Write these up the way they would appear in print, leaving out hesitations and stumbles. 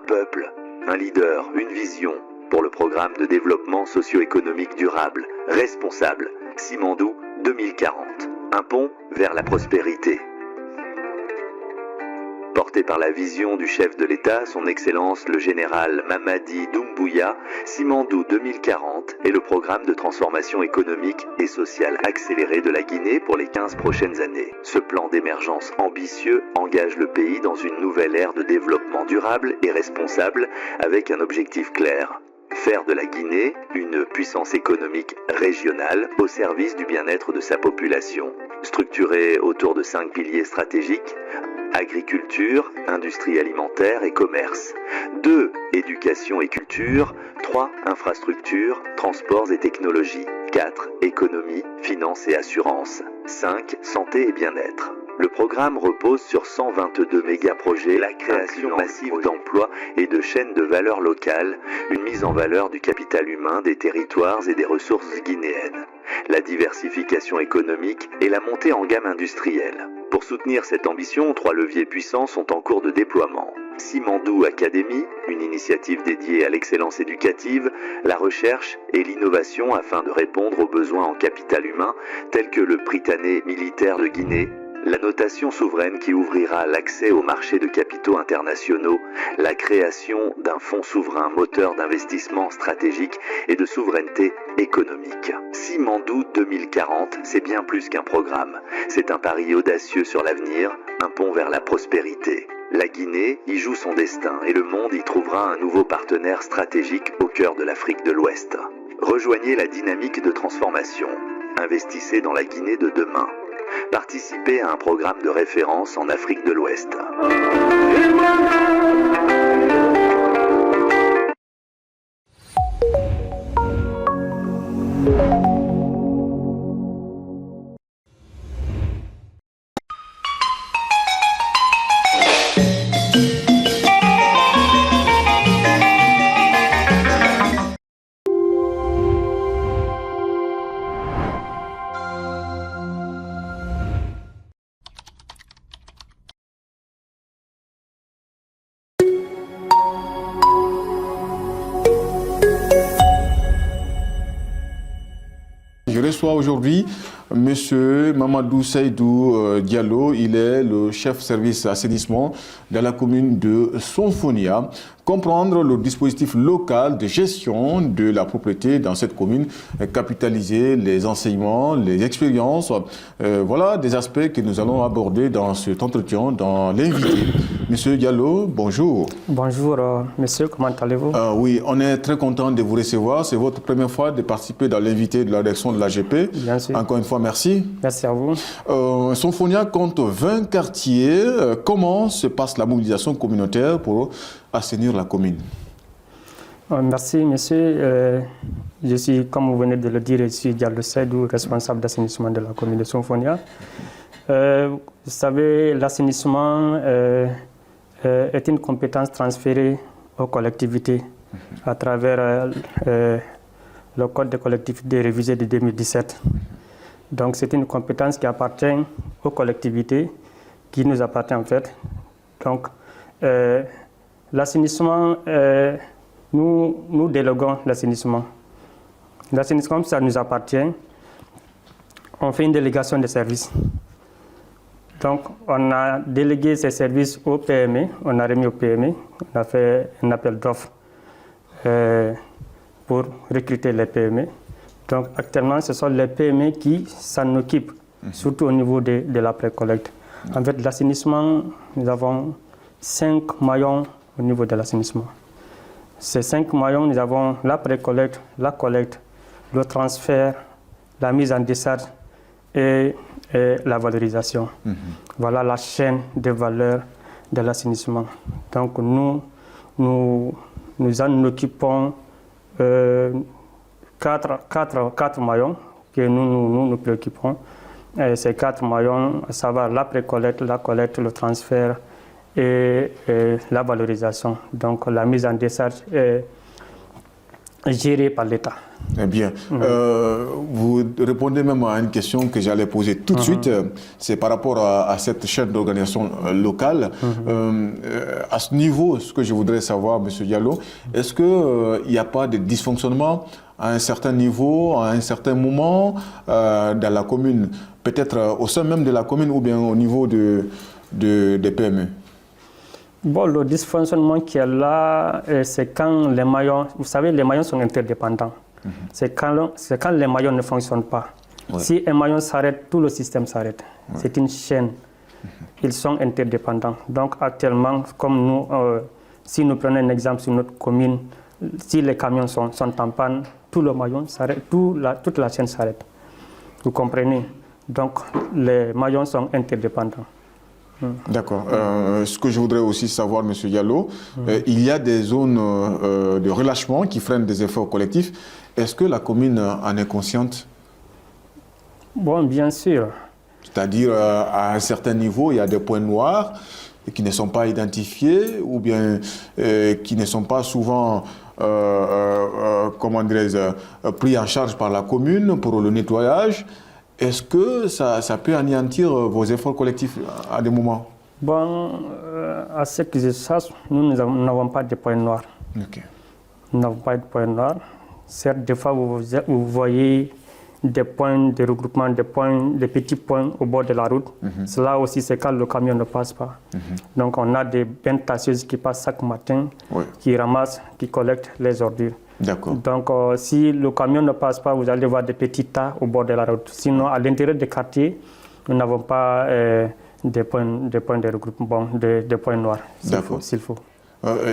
peuple, un leader, une vision pour le programme de développement socio-économique durable, responsable, Simandou 2040. Un pont vers la prospérité. Porté par la vision du chef de l'État, son Excellence le général Mamadi Doumbouya, Simandou 2040 est le programme de transformation économique et sociale accélérée de la Guinée pour les 15 prochaines années. Ce plan d'émergence ambitieux engage le pays dans une nouvelle ère de développement durable et responsable avec un objectif clair. Faire de la Guinée une puissance économique régionale au service du bien-être de sa population. Structurée autour de 5 piliers stratégiques: agriculture, industrie alimentaire et commerce. 2. Éducation et culture. 3. Infrastructures, transports et technologies. 4. Économie, finances et assurances. 5. Santé et bien-être. Le programme repose sur 122 méga-projets, la création massive d'emplois et de chaînes de valeur locales, une mise en valeur du capital humain, des territoires et des ressources guinéennes, la diversification économique et la montée en gamme industrielle. Pour soutenir cette ambition, 3 leviers puissants sont en cours de déploiement. Simandou Academy, une initiative dédiée à l'excellence éducative, la recherche et l'innovation afin de répondre aux besoins en capital humain, tels que le Prytanée militaire de Guinée, la notation souveraine qui ouvrira l'accès au marché de capitaux internationaux, la création d'un fonds souverain moteur d'investissement stratégique et de souveraineté économique. Simandou 2040, c'est bien plus qu'un programme. C'est un pari audacieux sur l'avenir, un pont vers la prospérité. La Guinée y joue son destin et le monde y trouvera un nouveau partenaire stratégique au cœur de l'Afrique de l'Ouest. Rejoignez la dynamique de transformation. Investissez dans la Guinée de demain. Participez à un programme de référence en Afrique de l'Ouest. Je reçois aujourd'hui M. Mamadou Seydou Diallo. Il est le chef service assainissement dans la commune de Sonfonia. Comprendre le dispositif local de gestion de la propriété dans cette commune, capitaliser les enseignements, les expériences. Voilà des aspects que nous allons aborder dans cet entretien, dans l'invité. Monsieur Diallo, bonjour. Bonjour, monsieur, comment allez-vous? Oui, on est très content de vous recevoir. C'est votre première fois de participer dans l'invité de la direction de l'AGP. Bien sûr. Encore une fois, merci. Merci à vous. Sonfonia compte 20 quartiers. Comment se passe la mobilisation communautaire pour assainir la commune? Merci, monsieur. Je suis, comme vous venez de le dire, je suis Diallo Seydou, responsable d'assainissement de la commune de Sonfonia. Vous savez, l'assainissement est une compétence transférée aux collectivités à travers le Code des collectivités révisé de 2017. Donc c'est une compétence qui appartient aux collectivités, qui nous appartient en fait. Donc l'assainissement, nous déléguons l'assainissement. L'assainissement, ça nous appartient. On fait une délégation de services. Donc, on a délégué ces services au PME, on a remis au PME, on a fait un appel d'offres pour recruter les PME. Donc, actuellement, ce sont les PME qui s'en occupent, surtout au niveau de la pré-collecte. En fait, l'assainissement, nous avons 5 maillons au niveau de l'assainissement. Ces 5 maillons, nous avons la pré-collecte, la collecte, le transfert, la mise en décharge et la valorisation. Voilà la chaîne de valeur de l'assainissement. Donc nous en occupons 4 maillons que nous préoccupons. Et ces 4 maillons, à savoir la pré-collecte, la collecte, le transfert et la valorisation. Donc la mise en décharge gérés par l'État. Eh bien, vous répondez même à une question que j'allais poser tout de suite. C'est par rapport à cette chaîne d'organisation locale. À ce niveau, ce que je voudrais savoir, M. Diallo, est-ce qu'il n'y a pas de dysfonctionnement à un certain niveau, à un certain moment dans la commune, peut-être au sein même de la commune ou bien au niveau des PME? Bon, le dysfonctionnement qui est là, c'est quand les maillons, vous savez, les maillons sont interdépendants. C'est quand les maillons ne fonctionnent pas. Ouais. Si un maillon s'arrête, tout le système s'arrête. Ouais. C'est une chaîne. Ils sont interdépendants. Donc actuellement, comme nous, si nous prenons un exemple sur notre commune, si les camions sont en panne, tout le maillon s'arrête, toute la chaîne s'arrête. Vous comprenez? Donc les maillons sont interdépendants. D'accord. Ce que je voudrais aussi savoir, M. Diallo, il y a des zones de relâchement qui freinent des efforts collectifs. Est-ce que la commune en est consciente? Bon, bien sûr. C'est-à-dire, à un certain niveau, il y a des points noirs qui ne sont pas identifiés ou bien qui ne sont pas souvent comment dirais-je, pris en charge par la commune pour le nettoyage. Est-ce que ça peut anéantir vos efforts collectifs à des moments? Bon, à ce que je sache, nous n'avons pas de points noirs. Okay. Nous n'avons pas de points noirs. Certes, des fois, vous voyez des points de regroupement, des petits points au bord de la route. Cela aussi, c'est quand le camion ne passe pas. Donc, on a des bennes tasseuses qui passent chaque matin, qui ramassent, qui collectent les ordures. D'accord. Donc, si le camion ne passe pas, vous allez voir des petits tas au bord de la route. Sinon, à l'intérieur des quartiers, nous n'avons pas des points de regroupement, des points noirs, s'il faut.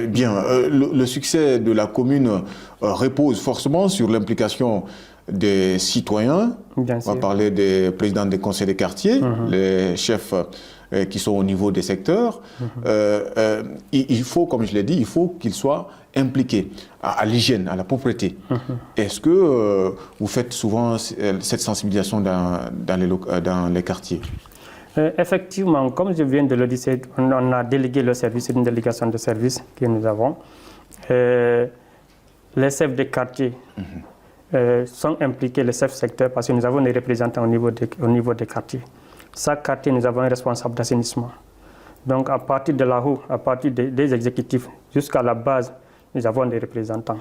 Bien, le succès de la commune repose forcément sur l'implication des citoyens. Bien sûr. On va parler des présidents des conseils des quartiers, les chefs qui sont au niveau des secteurs. Il faut, comme je l'ai dit, il faut qu'ils soient impliqués à l'hygiène, à la propreté. Est-ce que vous faites souvent cette sensibilisation dans les quartiers? Effectivement, comme je viens de le dire, on a délégué le service, c'est une délégation de service que nous avons. Les chefs de quartier sont impliqués, les chefs secteurs, parce que nous avons des représentants au niveau des quartiers. Chaque quartier, nous avons un responsable d'assainissement. Donc, à partir de là-haut, à partir des exécutifs jusqu'à la base, nous avons des représentants.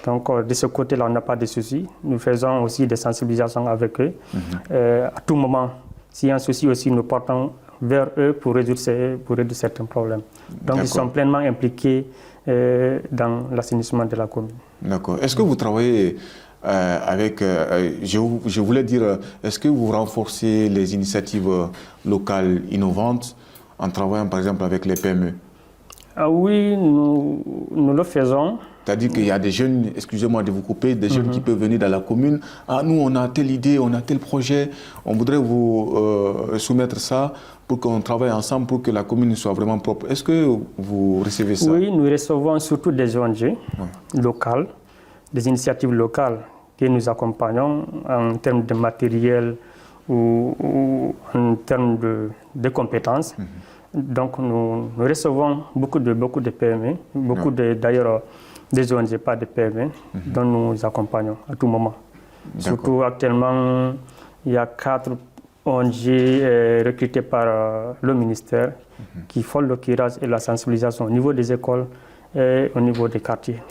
Donc, de ce côté-là, on n'a pas de soucis. Nous faisons aussi des sensibilisations avec eux. À tout moment, s'il y a un souci aussi, nous portons vers eux pour résoudre certains problèmes. Donc, ils sont pleinement impliqués dans l'assainissement de la commune. D'accord. Est-ce que vous travaillez avec, je voulais dire, est-ce que vous renforcez les initiatives locales innovantes en travaillant par exemple avec les PME? Oui, nous le faisons. C'est-à-dire qu'il y a des jeunes, excusez-moi de vous couper, des jeunes qui peuvent venir dans la commune. Ah, nous, on a telle idée, on a tel projet, on voudrait vous soumettre ça pour qu'on travaille ensemble pour que la commune soit vraiment propre. Est-ce que vous recevez ça? Oui, nous recevons surtout des ONG locales, des initiatives locales que nous accompagnons en termes de matériel ou en termes de compétences. Donc, nous recevons beaucoup de PME, d'ailleurs des ONG, pas de PME, dont nous accompagnons à tout moment. Surtout actuellement, il y a 4 ONG recrutées par le ministère qui font le curage et la sensibilisation au niveau des écoles et au niveau des quartiers,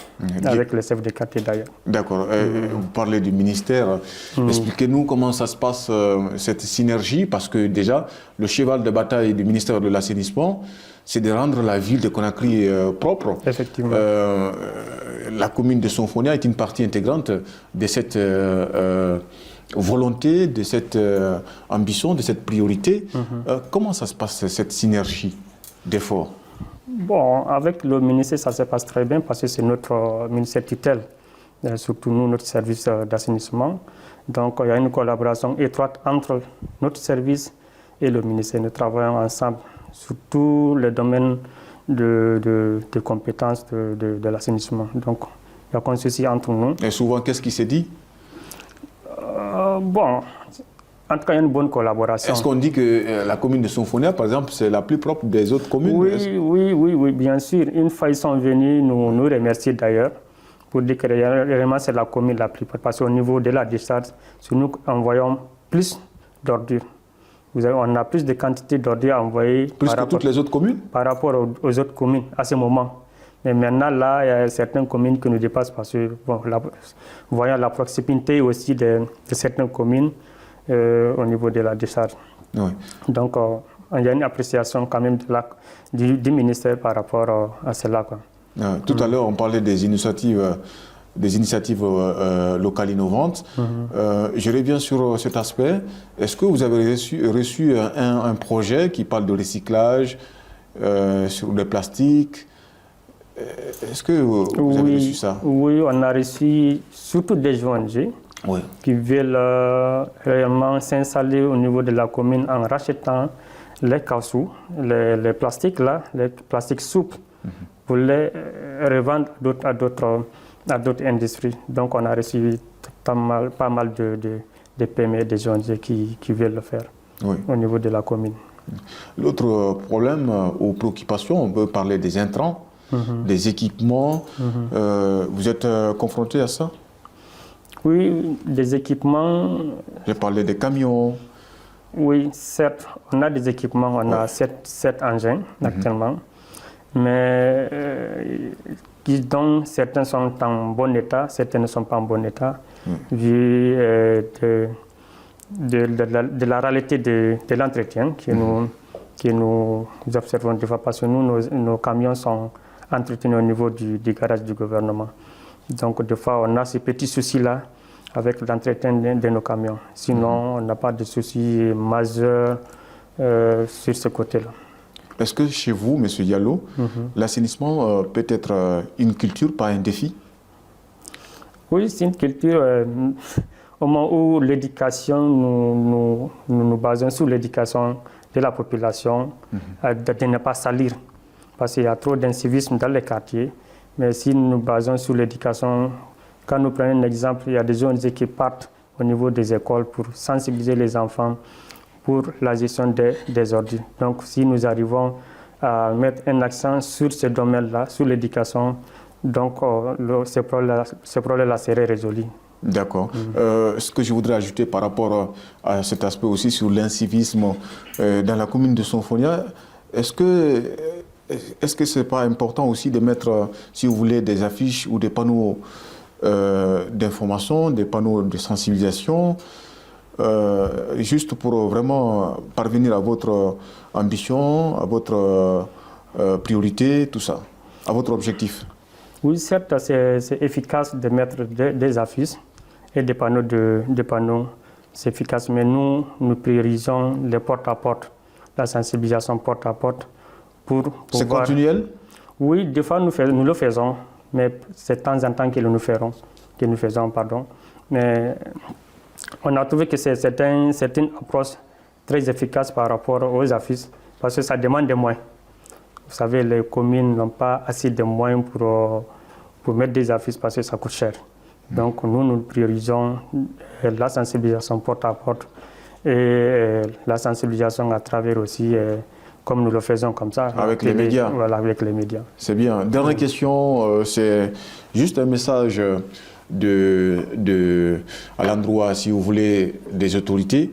avec les chefs de quartier d'ailleurs. D'accord. Vous parlez du ministère. Expliquez-nous comment ça se passe, cette synergie, parce que déjà, le cheval de bataille du ministère de l'Assainissement, c'est de rendre la ville de Conakry propre. Effectivement. La commune de Sonfonia est une partie intégrante de cette volonté, de cette ambition, de cette priorité. Comment ça se passe, cette synergie d'efforts? Bon, avec le ministère, ça se passe très bien parce que c'est notre ministère tutelle, surtout nous, notre service d'assainissement. Donc, il y a une collaboration étroite entre notre service et le ministère. Nous travaillons ensemble sur tous les domaines de compétences de l'assainissement. Donc, il y a un souci entre nous. Et souvent, qu'est-ce qui se dit? Bon, en tout cas, il y a une bonne collaboration. Est-ce qu'on dit que la commune de Sonfonia, par exemple, c'est la plus propre des autres communes? Oui, bien sûr. Une fois, ils sont venus nous remercier d'ailleurs pour dire que réellement c'est la commune la plus, parce qu'au niveau de la décharge, nous envoyons plus d'ordures. On a plus de quantité d'ordures envoyées plus que toutes les autres communes par rapport aux autres communes à ce moment. Mais maintenant, là, il y a certaines communes qui nous dépassent parce que, voyant la proximité aussi de certaines communes au niveau de la décharge. Oui. Donc, il y a une appréciation quand même du ministère par rapport à cela, quoi. Tout à l'heure, on parlait des initiatives locales innovantes. Je reviens sur cet aspect. Est-ce que vous avez reçu un projet qui parle de recyclage sur le plastique? Est-ce que vous avez reçu ça? Oui, on a reçu surtout des ONG qui veulent réellement s'installer au niveau de la commune en rachetant les caoutchoucs, les plastiques là, les plastiques souples, pour les revendre à d'autres industries. Donc on a reçu pas mal de PME, des ONG qui veulent le faire au niveau de la commune. L'autre problème ou préoccupation, on peut parler des intrants, des équipements. Vous êtes confronté à ça? Oui, des équipements. J'ai parlé des camions. Oui, certes, on a des équipements, on a 7 engins actuellement, mais dont certains sont en bon état, certains ne sont pas en bon état, vu de la réalité de l'entretien que nous observons des fois, parce que nos camions sont entretenus au niveau du garage du gouvernement. Donc des fois, on a ces petits soucis-là avec l'entretien de nos camions. Sinon, on n'a pas de soucis majeurs sur ce côté-là. Est-ce que chez vous, M. Diallo, l'assainissement peut être une culture, pas un défi? Oui, c'est une culture. Au moment où l'éducation, nous basons sur l'éducation de la population, de ne pas salir, parce qu'il y a trop d'incivisme dans les quartiers. Mais si nous basons sur l'éducation, quand nous prenons un exemple, il y a des ONG qui partent au niveau des écoles pour sensibiliser les enfants pour la gestion des ordures. Donc si nous arrivons à mettre un accent sur ce domaine-là, sur l'éducation, donc ce problème-là serait résolu. D'accord. Ce que je voudrais ajouter par rapport à cet aspect aussi sur l'incivisme dans la commune de Sonfonia, est-ce que ce n'est pas important aussi de mettre, si vous voulez, des affiches ou des panneaux d'information, des panneaux de sensibilisation, juste pour vraiment parvenir à votre ambition, à votre priorité, tout ça, à votre objectif? Oui, certes, c'est efficace de mettre des affiches et des panneaux, c'est efficace, mais nous priorisons les porte-à-porte, la sensibilisation porte-à-porte. C'est continuel? Oui, des fois nous le faisons, mais c'est de temps en temps que nous faisons. Mais on a trouvé que c'est une approche très efficace par rapport aux affiches, parce que ça demande des moyens. Vous savez, les communes n'ont pas assez de moyens pour mettre des affiches parce que ça coûte cher. Donc nous priorisons la sensibilisation porte-à-porte et la sensibilisation à travers aussi, comme nous le faisons comme ça. Avec les médias. Voilà, avec les médias. C'est bien. Dernière question, c'est juste un message à l'endroit, si vous voulez, des autorités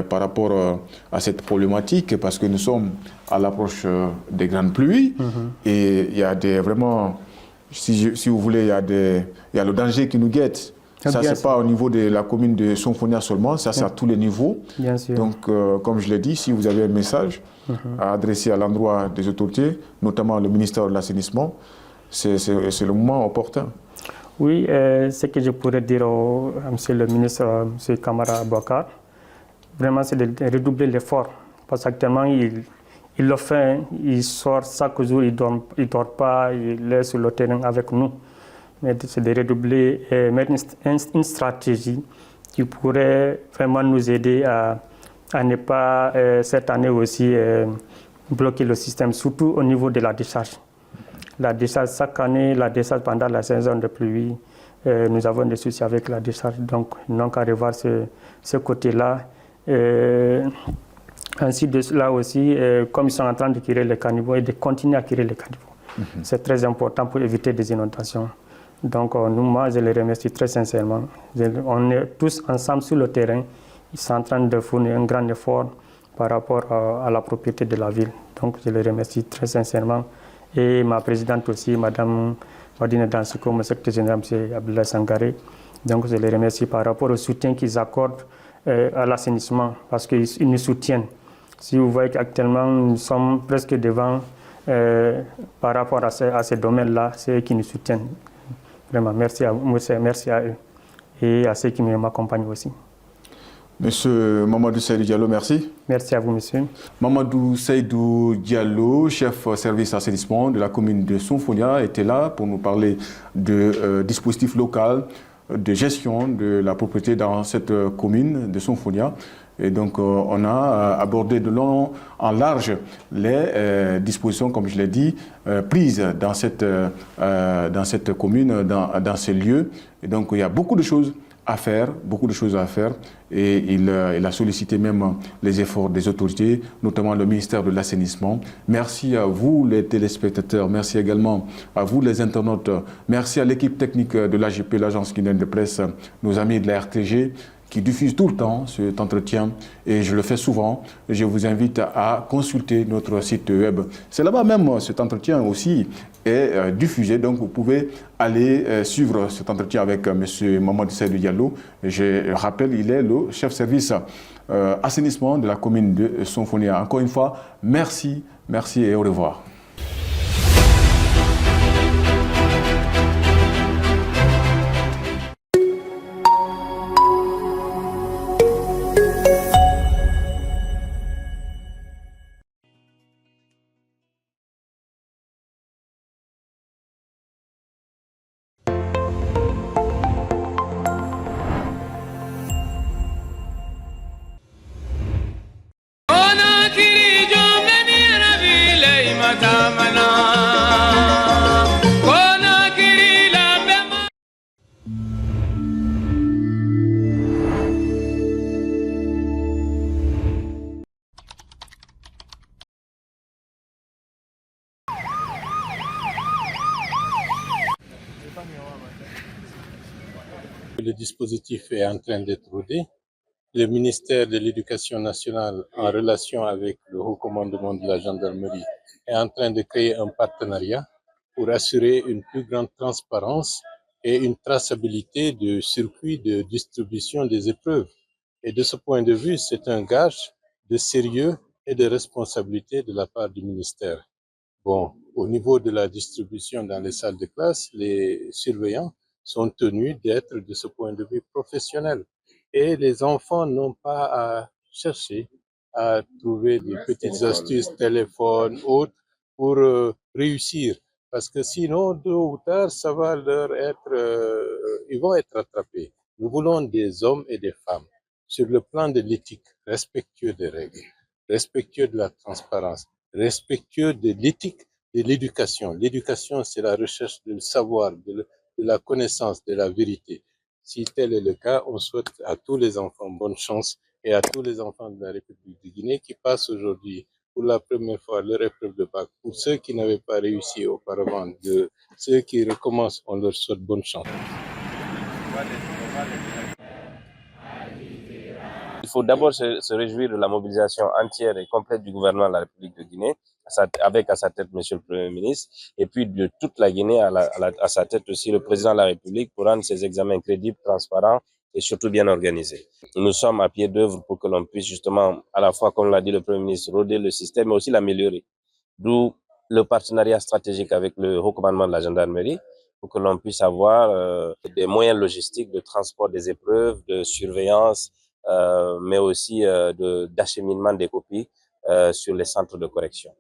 par rapport à cette problématique, parce que nous sommes à l'approche des grandes pluies et il y a vraiment, si vous voulez, il y a le danger qui nous guette. Ça, ce n'est pas au niveau de la commune de Sonfonia seulement, ça c'est à tous les niveaux. Bien sûr. Donc, comme je l'ai dit, si vous avez un message à adresser à l'endroit des autorités, notamment le ministère de l'Assainissement, c'est le moment opportun. Oui, ce que je pourrais dire à M. le ministre, M. Kamara Boubacar, vraiment c'est de redoubler l'effort. Parce qu'actuellement, il le fait, il sort chaque jour, il ne dort pas, il est sur le terrain avec nous. Mais c'est de redoubler et mettre une stratégie qui pourrait vraiment nous aider à ne pas, cette année aussi, bloquer le système, surtout au niveau de la décharge. La décharge, chaque année, la décharge pendant la saison de pluie, nous avons des soucis avec la décharge. Donc, nous n'avons qu'à revoir ce côté-là. Ainsi de cela aussi, comme ils sont en train de curer les caniveaux et de continuer à curer les caniveaux. C'est très important pour éviter des inondations. Donc, moi, je les remercie très sincèrement. On est tous ensemble sur le terrain. Ils sont en train de fournir un grand effort par rapport à la propriété de la ville. Donc, je les remercie très sincèrement. Et ma présidente aussi, Madame Wadine Dansiko, mon secrétaire général, M. Abdullah Sangaré. Donc, je les remercie par rapport au soutien qu'ils accordent à l'assainissement, parce qu'ils nous soutiennent. Si vous voyez qu'actuellement, nous sommes presque devant par rapport à ces domaines-là, c'est eux qui nous soutiennent. Vraiment, merci à vous, merci à eux et à ceux qui m'accompagnent aussi. Monsieur Mamadou Seydou Diallo, merci. Merci à vous, monsieur. Mamadou Seydou Diallo, chef service assainissement de la commune de Sonfonia, était là pour nous parler de dispositifs locaux de gestion de la propriété dans cette commune de Sonfonia. Et donc, on a abordé de long en large les dispositions, comme je l'ai dit, prises dans cette commune, dans ces lieux. Et donc, il y a beaucoup de choses à faire, et il a sollicité même les efforts des autorités, notamment le ministère de l'Assainissement. Merci à vous les téléspectateurs, merci également à vous les internautes, merci à l'équipe technique de l'AGP, l'agence guinéenne de presse, nos amis de la RTG, qui diffuse tout le temps cet entretien, et je le fais souvent. Je vous invite à consulter notre site web. C'est là-bas même, cet entretien aussi est diffusé, donc vous pouvez aller suivre cet entretien avec M. Mamadou Seydou Diallo. Je rappelle, il est le chef service assainissement de la commune de Sonfonia. Encore une fois, merci et au revoir. Le dispositif est en train d'être rodé. Le ministère de l'Éducation nationale, en relation avec le haut commandement de la gendarmerie, est en train de créer un partenariat pour assurer une plus grande transparence et une traçabilité du circuit de distribution des épreuves. Et de ce point de vue, c'est un gage de sérieux et de responsabilité de la part du ministère. Bon, au niveau de la distribution dans les salles de classe, les surveillants sont tenus d'être de ce point de vue professionnel. Et les enfants n'ont pas à chercher à trouver des petites astuces, téléphones, autres, pour réussir. Parce que sinon, tôt ou tard, ça va leur être, ils vont être attrapés. Nous voulons des hommes et des femmes sur le plan de l'éthique, respectueux des règles, respectueux de la transparence, respectueux de l'éthique de l'éducation. L'éducation, c'est la recherche du savoir, de la connaissance, de la vérité. Si tel est le cas, on souhaite à tous les enfants bonne chance et à tous les enfants de la République de Guinée qui passent aujourd'hui pour la première fois leur épreuve de bac. Pour ceux qui n'avaient pas réussi auparavant, de ceux qui recommencent, on leur souhaite bonne chance. Il faut d'abord se réjouir de la mobilisation entière et complète du gouvernement de la République de Guinée, avec à sa tête Monsieur le Premier ministre, et puis de toute la Guinée à sa tête aussi le Président de la République pour rendre ces examens crédibles, transparents et surtout bien organisés. Nous sommes à pied d'œuvre pour que l'on puisse justement, à la fois, comme l'a dit le Premier ministre, roder le système, mais aussi l'améliorer. D'où le partenariat stratégique avec le haut commandement de la gendarmerie, pour que l'on puisse avoir des moyens logistiques de transport des épreuves, de surveillance, mais aussi d'acheminement des copies sur les centres de correction.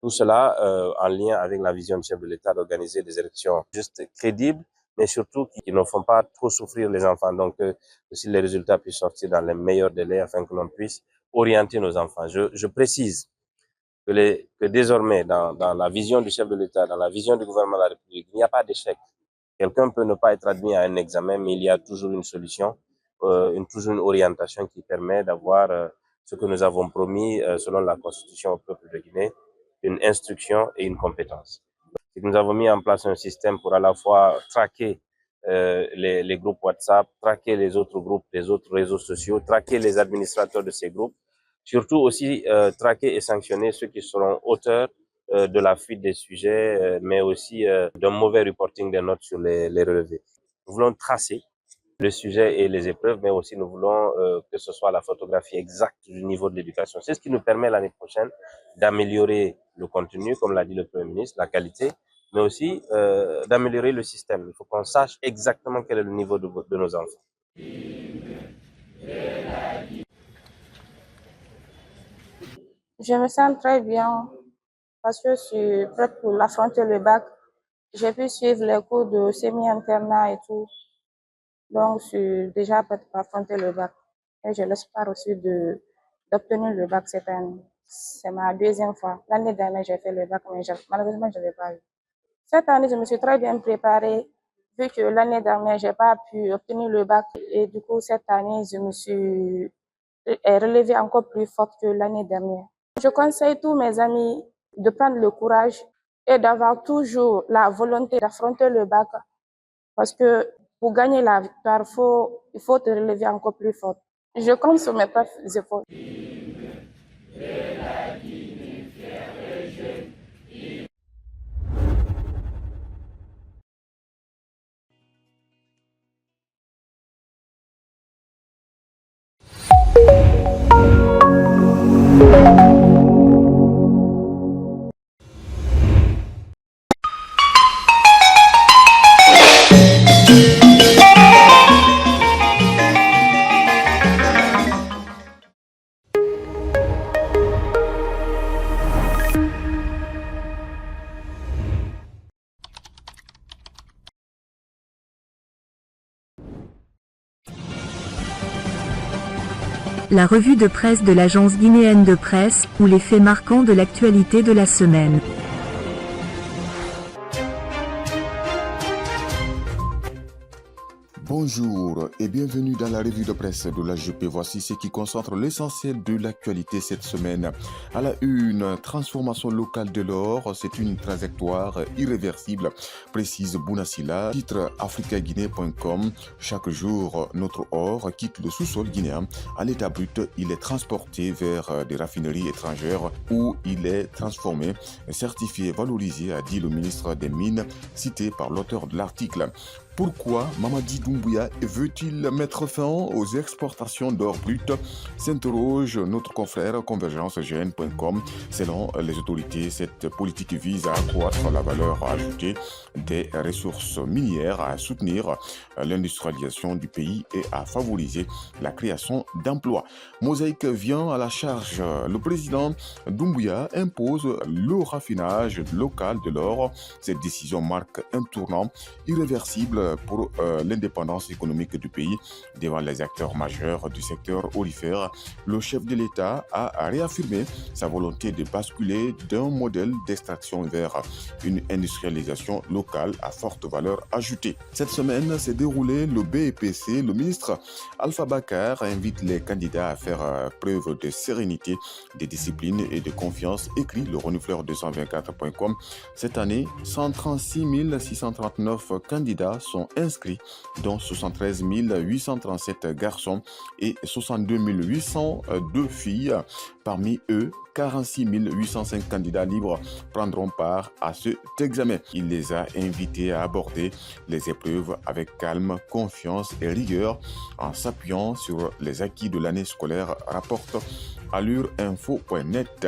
Tout cela en lien avec la vision du chef de l'État d'organiser des élections justes, crédibles, mais surtout qui ne font pas trop souffrir les enfants. Donc, si les résultats puissent sortir dans les meilleurs délais afin que l'on puisse orienter nos enfants. Je précise que désormais, dans la vision du chef de l'État, dans la vision du gouvernement de la République, il n'y a pas d'échec. Quelqu'un peut ne pas être admis à un examen, mais il y a toujours une solution, toujours une orientation qui permet d'avoir ce que nous avons promis selon la Constitution au peuple de Guinée, une instruction et une compétence. Et nous avons mis en place un système pour à la fois traquer les groupes WhatsApp, traquer les autres groupes, les autres réseaux sociaux, traquer les administrateurs de ces groupes, surtout aussi traquer et sanctionner ceux qui seront auteurs de la fuite des sujets, mais aussi d'un mauvais reporting des notes sur les relevés. Nous voulons tracer le sujet et les épreuves, mais aussi nous voulons que ce soit la photographie exacte du niveau de l'éducation. C'est ce qui nous permet l'année prochaine d'améliorer le contenu, comme l'a dit le Premier ministre, la qualité, mais aussi d'améliorer le système. Il faut qu'on sache exactement quel est le niveau de nos enfants. Je me sens très bien parce que je suis prête pour affronter le bac. J'ai pu suivre les cours de semi-internat et tout. Donc, je suis déjà prête pour affronter le bac. Et je l'espère aussi d'obtenir le bac cette année. C'est ma deuxième fois. L'année dernière, j'ai fait le bac, mais malheureusement, je ne l'ai pas eu. Cette année, je me suis très bien préparée, vu que l'année dernière, je n'ai pas pu obtenir le bac. Et du coup, cette année, je me suis relevée encore plus forte que l'année dernière. Je conseille tous mes amis de prendre le courage et d'avoir toujours la volonté d'affronter le bac. Parce que pour gagner la victoire, il faut te relever encore plus fort. Je compte sur mes propres efforts. La revue de presse de l'agence guinéenne de presse, ou les faits marquants de l'actualité de la semaine. Bonjour et bienvenue dans la revue de presse de l'AGP. Voici ce qui concentre l'essentiel de l'actualité cette semaine. À la une, transformation locale de l'or, c'est une trajectoire irréversible, précise Bounasila. Titre africaguinée.com. Chaque jour, notre or quitte le sous-sol guinéen. À l'état brut, il est transporté vers des raffineries étrangères où il est transformé, certifié, valorisé, a dit le ministre des Mines, cité par l'auteur de l'article. Pourquoi Mamadi Doumbouya veut-il mettre fin aux exportations d'or brut, s'interroge notre confrère convergencegn.com. Selon les autorités, cette politique vise à accroître la valeur ajoutée des ressources minières, à soutenir l'industrialisation du pays et à favoriser la création d'emplois. Mosaïque vient à la charge. Le président Doumbouya impose le raffinage local de l'or. Cette décision marque un tournant irréversible pour l'indépendance économique du pays devant les acteurs majeurs du secteur aurifère. Le chef de l'État a réaffirmé sa volonté de basculer d'un modèle d'extraction vers une industrialisation locale à forte valeur ajoutée. Cette semaine s'est déroulé le BEPC. Le ministre Alpha Bakar invite les candidats à faire preuve de sérénité, de discipline et de confiance, écrit le renouveleur224.com. Cette année, 136 639 candidats sont inscrits, dont 73 837 garçons et 62 802 filles. Parmi eux, 46 805 candidats libres prendront part à cet examen. Il les a invités à aborder les épreuves avec calme, confiance et rigueur en s'appuyant sur les acquis de l'année scolaire, rapporte allureinfo.net.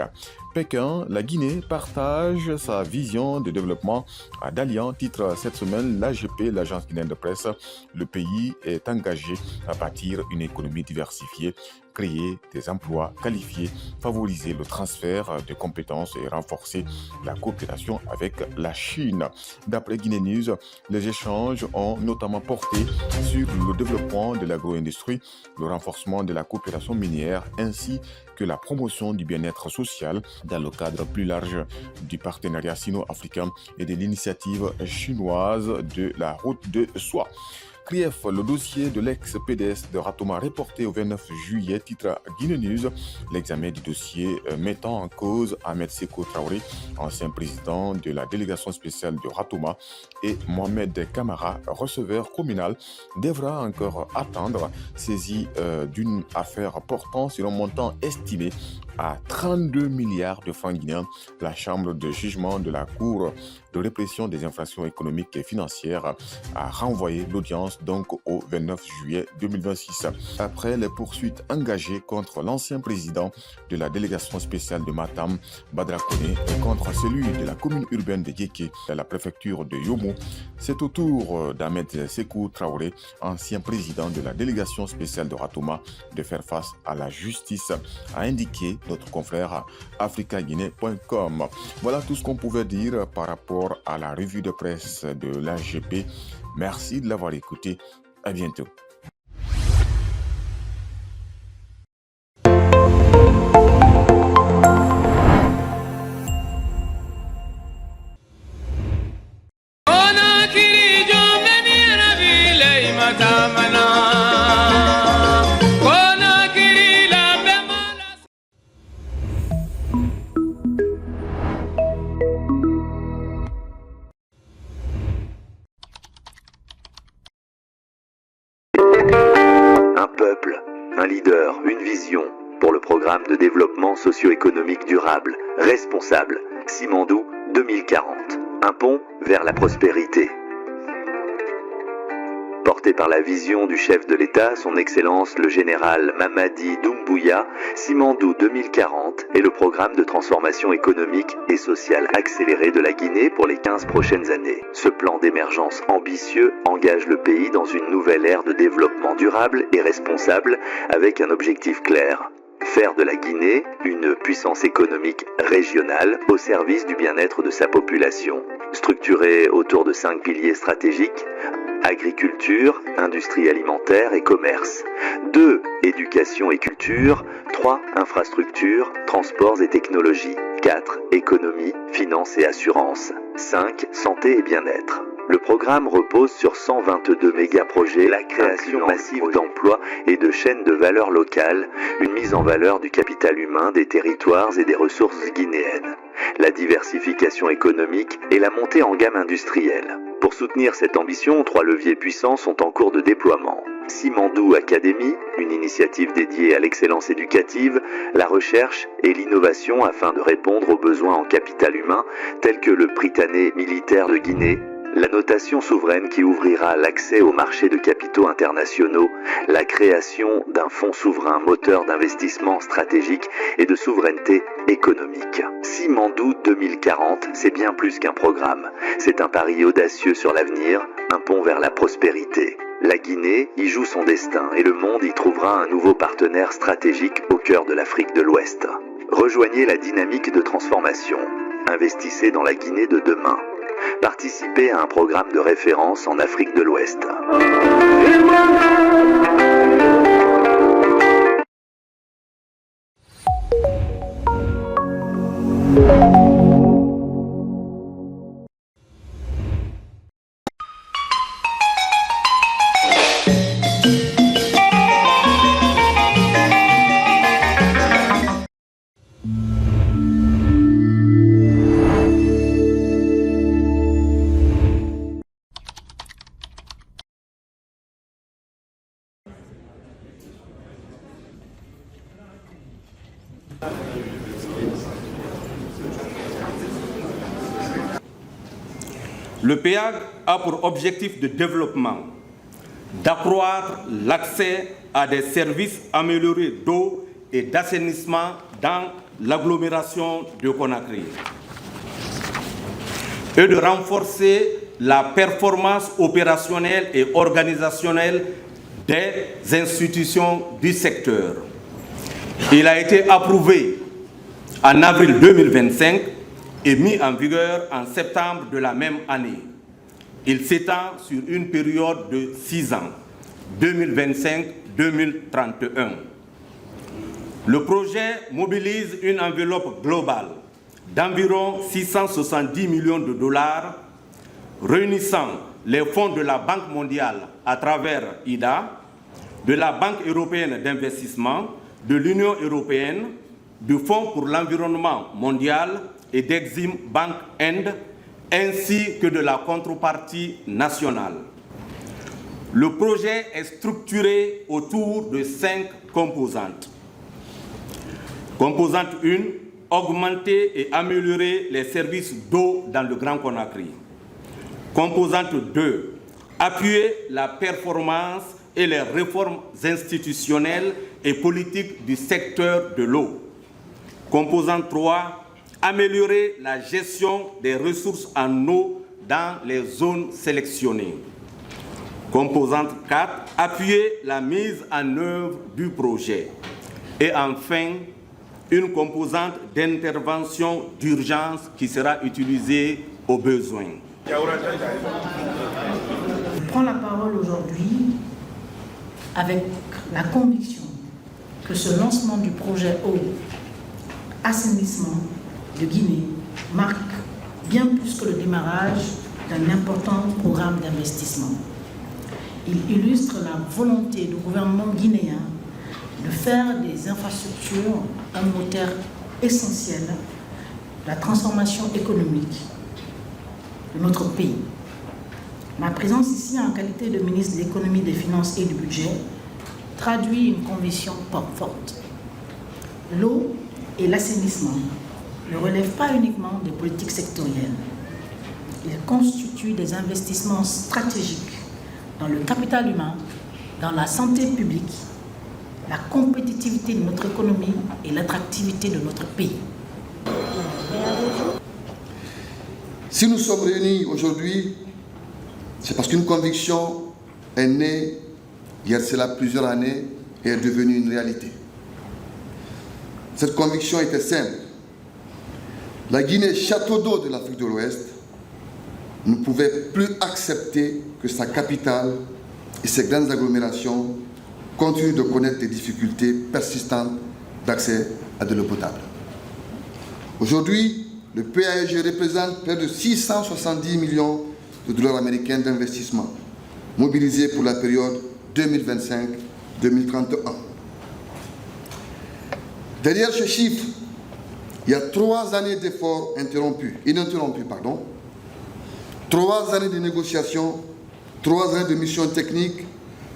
Pékin, la Guinée partage sa vision de développement à Dalian, titre cette semaine l'AGP, l'agence guinéenne de presse. Le pays est engagé à bâtir une économie diversifiée, créer des emplois qualifiés, favoriser le transfert de compétences et renforcer la coopération avec la Chine. D'après Guinée News, les échanges ont notamment porté sur le développement de l'agro-industrie, le renforcement de la coopération minière ainsi que la promotion du bien-être social dans le cadre plus large du partenariat sino-africain et de l'initiative chinoise de la route de soie. CRIEF, le dossier de l'ex-PDS de Ratouma reporté au 29 juillet, titre Guinée News. L'examen du dossier mettant en cause Ahmed Sékou Traoré, ancien président de la délégation spéciale de Ratouma, et Mohamed Kamara, receveur communal, devra encore attendre, saisi d'une affaire portant sur un montant estimé à 32 milliards de francs guinéens. La chambre de jugement de la Cour de répression des infractions économiques et financières a renvoyé l'audience donc au 29 juillet 2026. Après les poursuites engagées contre l'ancien président de la délégation spéciale de Matam, Badra Koné, et contre celui de la commune urbaine de Yéké, de la préfecture de Yomo, c'est au tour d'Ahmed Sékou Traoré, ancien président de la délégation spéciale de Ratouma, de faire face à la justice, a indiqué notre confrère africaguinée.com. Voilà tout ce qu'on pouvait dire par rapport à la revue de presse de l'AGP. Merci de l'avoir écouté. À bientôt. Un peuple, un leader, une vision pour le programme de développement socio-économique durable, responsable, Simandou 2040. Un pont vers la prospérité. Porté par la vision du chef de l'État, son Excellence le général Mamadi Doumbouya, Simandou 2040 est le programme de transformation économique et sociale accélérée de la Guinée pour les 15 prochaines années. Ce plan d'émergence ambitieux engage le pays dans une nouvelle ère de développement durable et responsable avec un objectif clair. Faire de la Guinée une puissance économique régionale au service du bien-être de sa population. Structurée autour de 5 piliers stratégiques: agriculture, industrie alimentaire et commerce. 2. Éducation et culture. 3. Infrastructures, transports et technologies. 4. Économie, finances et assurances. 5. Santé et bien-être. Le programme repose sur 122 méga-projets, la création massive d'emplois et de chaînes de valeur locales, une mise en valeur du capital humain, des territoires et des ressources guinéennes, la diversification économique et la montée en gamme industrielle. Pour soutenir cette ambition, 3 leviers puissants sont en cours de déploiement. Simandou Academy, une initiative dédiée à l'excellence éducative, la recherche et l'innovation afin de répondre aux besoins en capital humain, tels que le Prytanée militaire de Guinée, la notation souveraine qui ouvrira l'accès au marché de capitaux internationaux, la création d'un fonds souverain moteur d'investissement stratégique et de souveraineté économique. Simandou 2040, c'est bien plus qu'un programme. C'est un pari audacieux sur l'avenir, un pont vers la prospérité. La Guinée y joue son destin et le monde y trouvera un nouveau partenaire stratégique au cœur de l'Afrique de l'Ouest. Rejoignez la dynamique de transformation. Investissez dans la Guinée de demain. Participez à un programme de référence en Afrique de l'Ouest. Le PEAG a pour objectif de développement d'accroître l'accès à des services améliorés d'eau et d'assainissement dans l'agglomération de Conakry et de renforcer la performance opérationnelle et organisationnelle des institutions du secteur. Il a été approuvé en avril 2025 et mis en vigueur en septembre de la même année. Il s'étend sur une période de 6 ans, 2025-2031. Le projet mobilise une enveloppe globale d'environ 670 millions de dollars réunissant les fonds de la Banque mondiale à travers IDA, de la Banque européenne d'investissement, de l'Union européenne, du Fonds pour l'environnement mondial et d'Exim Bank End, ainsi que de la contrepartie nationale. Le projet est structuré autour de 5 composantes. Composante 1, augmenter et améliorer les services d'eau dans le Grand Conakry. Composante 2, appuyer la performance et les réformes institutionnelles et politiques du secteur de l'eau. Composante 3, améliorer la gestion des ressources en eau dans les zones sélectionnées. Composante 4, appuyer la mise en œuvre du projet. Et enfin, une composante d'intervention d'urgence qui sera utilisée au besoin. Je prends la parole aujourd'hui avec la conviction que ce lancement du projet eau, assainissement de Guinée marque bien plus que le démarrage d'un important programme d'investissement. Il illustre la volonté du gouvernement guinéen de faire des infrastructures un moteur essentiel de la transformation économique de notre pays. Ma présence ici en qualité de ministre de l'économie, des finances et du budget traduit une conviction forte. L'eau et l'assainissement ne relèvent pas uniquement des politiques sectorielles. Ils constituent des investissements stratégiques dans le capital humain, dans la santé publique, la compétitivité de notre économie et l'attractivité de notre pays. Si nous sommes réunis aujourd'hui, c'est parce qu'une conviction est née il y a cela plusieurs années et est devenue une réalité. Cette conviction était simple. La Guinée, château d'eau de l'Afrique de l'Ouest, ne pouvait plus accepter que sa capitale et ses grandes agglomérations continuent de connaître des difficultés persistantes d'accès à de l'eau potable. Aujourd'hui, le PAEG représente près de 670 millions de dollars américains d'investissement mobilisés pour la période 2025-2031. Derrière ce chiffre, il y a 3 années d'efforts ininterrompus, 3 années de négociations, 3 années de missions techniques,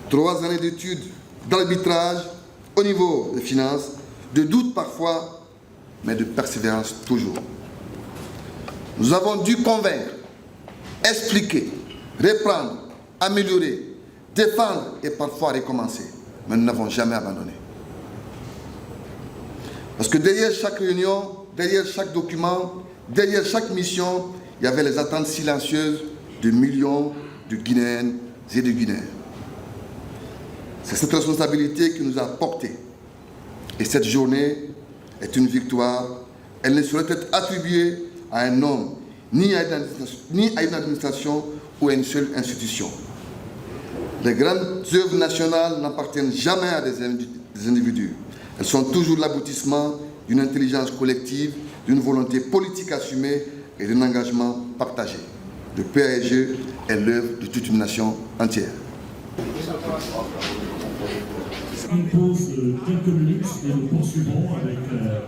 3 années d'études, d'arbitrage au niveau des finances, de doutes parfois, mais de persévérance toujours. Nous avons dû convaincre, expliquer, reprendre, améliorer, défendre et parfois recommencer. Mais nous n'avons jamais abandonné. Parce que derrière chaque réunion, derrière chaque document, derrière chaque mission, il y avait les attentes silencieuses de millions de Guinéennes et de Guinéens. C'est cette responsabilité qui nous a portés. Et cette journée est une victoire. Elle ne saurait être attribuée à un homme, ni à une administration ou à une seule institution. Les grandes œuvres nationales n'appartiennent jamais à des individus. Elles sont toujours l'aboutissement d'une intelligence collective, d'une volonté politique assumée et d'un engagement partagé. Le PAEG est l'œuvre de toute une nation entière. Une pause de quelques minutes et nous poursuivons avec la...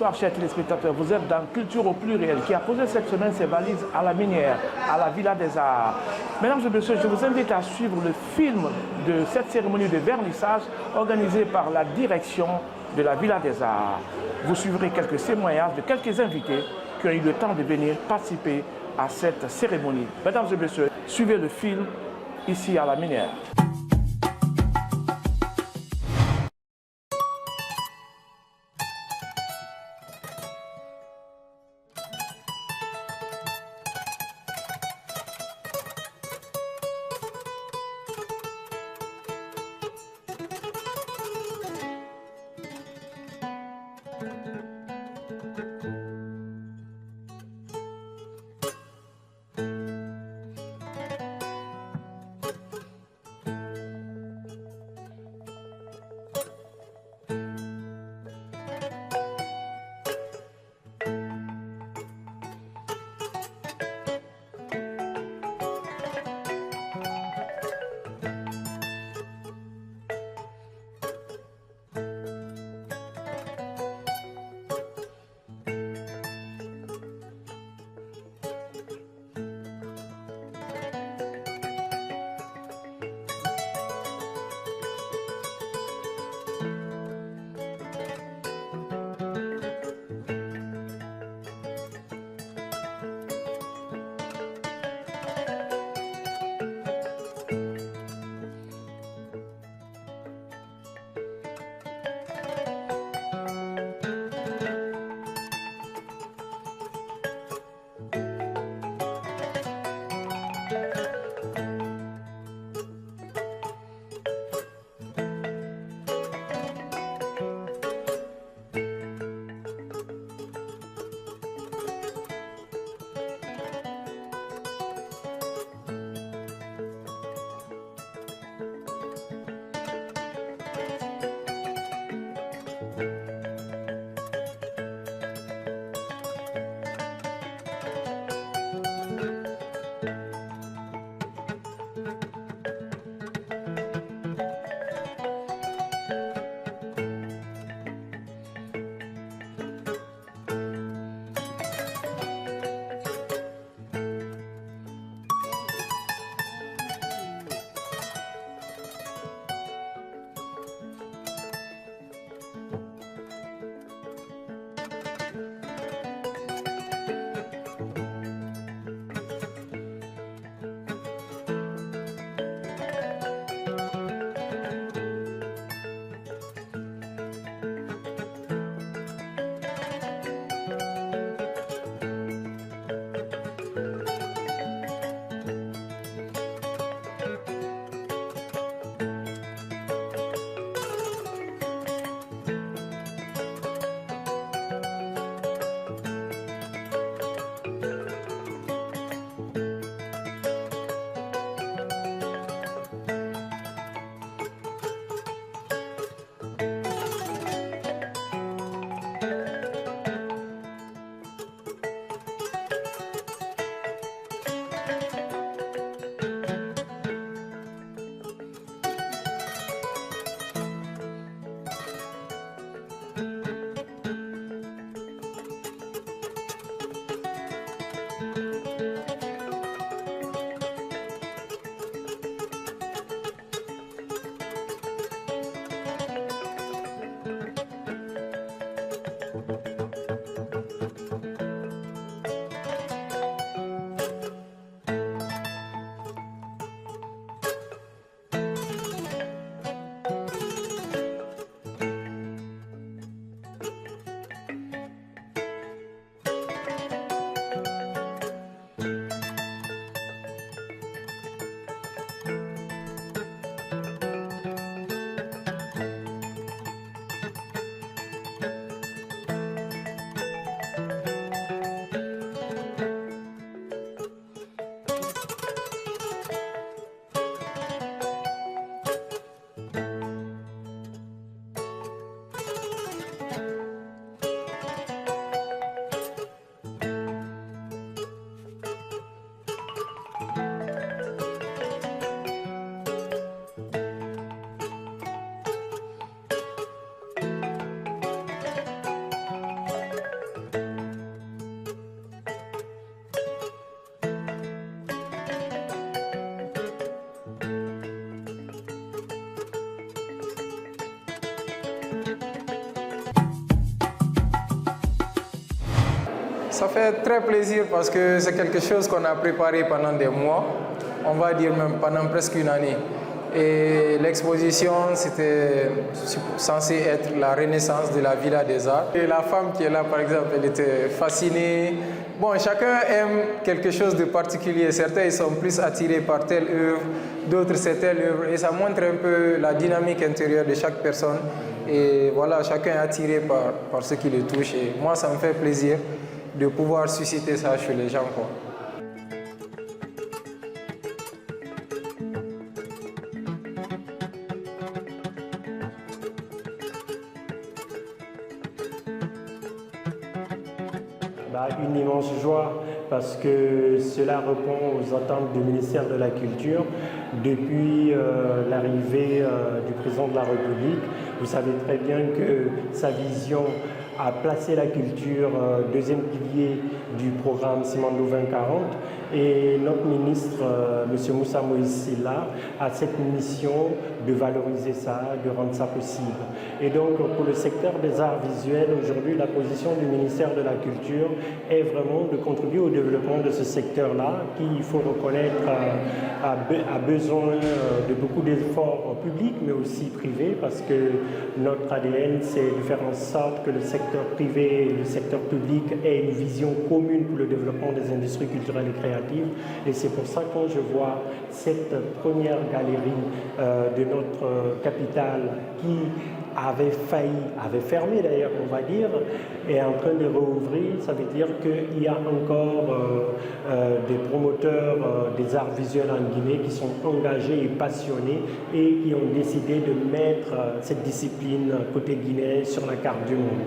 Bonsoir chers téléspectateurs, vous êtes dans Culture au pluriel qui a posé cette semaine ses valises à la Minière, à la Villa des Arts. Mesdames et messieurs, je vous invite à suivre le film de cette cérémonie de vernissage organisée par la direction de la Villa des Arts. Vous suivrez quelques témoignages de quelques invités qui ont eu le temps de venir participer à cette cérémonie. Mesdames et messieurs, suivez le film ici à la Minière. Ça fait très plaisir parce que c'est quelque chose qu'on a préparé pendant des mois, on va dire même pendant presque une année. Et l'exposition, c'était censé être la renaissance de la Villa des Arts. Et la femme qui est là, par exemple, elle était fascinée. Bon, chacun aime quelque chose de particulier. Certains ils sont plus attirés par telle œuvre, d'autres c'est telle œuvre. Et ça montre un peu la dynamique intérieure de chaque personne. Et voilà, chacun est attiré par ce qui le touche. Et moi, ça me fait plaisir de pouvoir susciter ça chez les gens, quoi. Une immense joie parce que cela répond aux attentes du ministère de la Culture depuis l'arrivée du président de la République. Vous savez très bien que sa vision a placé la culture deuxième pilier du programme Simandou 2040 et notre ministre, M. Moussa Moïse Sylla, a cette mission de valoriser ça, de rendre ça possible. Et donc pour le secteur des arts visuels, aujourd'hui la position du ministère de la Culture est vraiment de contribuer au développement de ce secteur-là qui, il faut reconnaître, a besoin de beaucoup d'efforts publics mais aussi privés parce que notre ADN c'est de faire en sorte que le secteur privé et le secteur public aient une vision commune pour le développement des industries culturelles et créatives. Et c'est pour ça que quand je vois cette première galerie de notre capitale qui avait fermé d'ailleurs, on va dire, est en train de rouvrir, ça veut dire qu'il y a encore des promoteurs des arts visuels en Guinée qui sont engagés et passionnés et qui ont décidé de mettre cette discipline côté guinéen sur la carte du monde.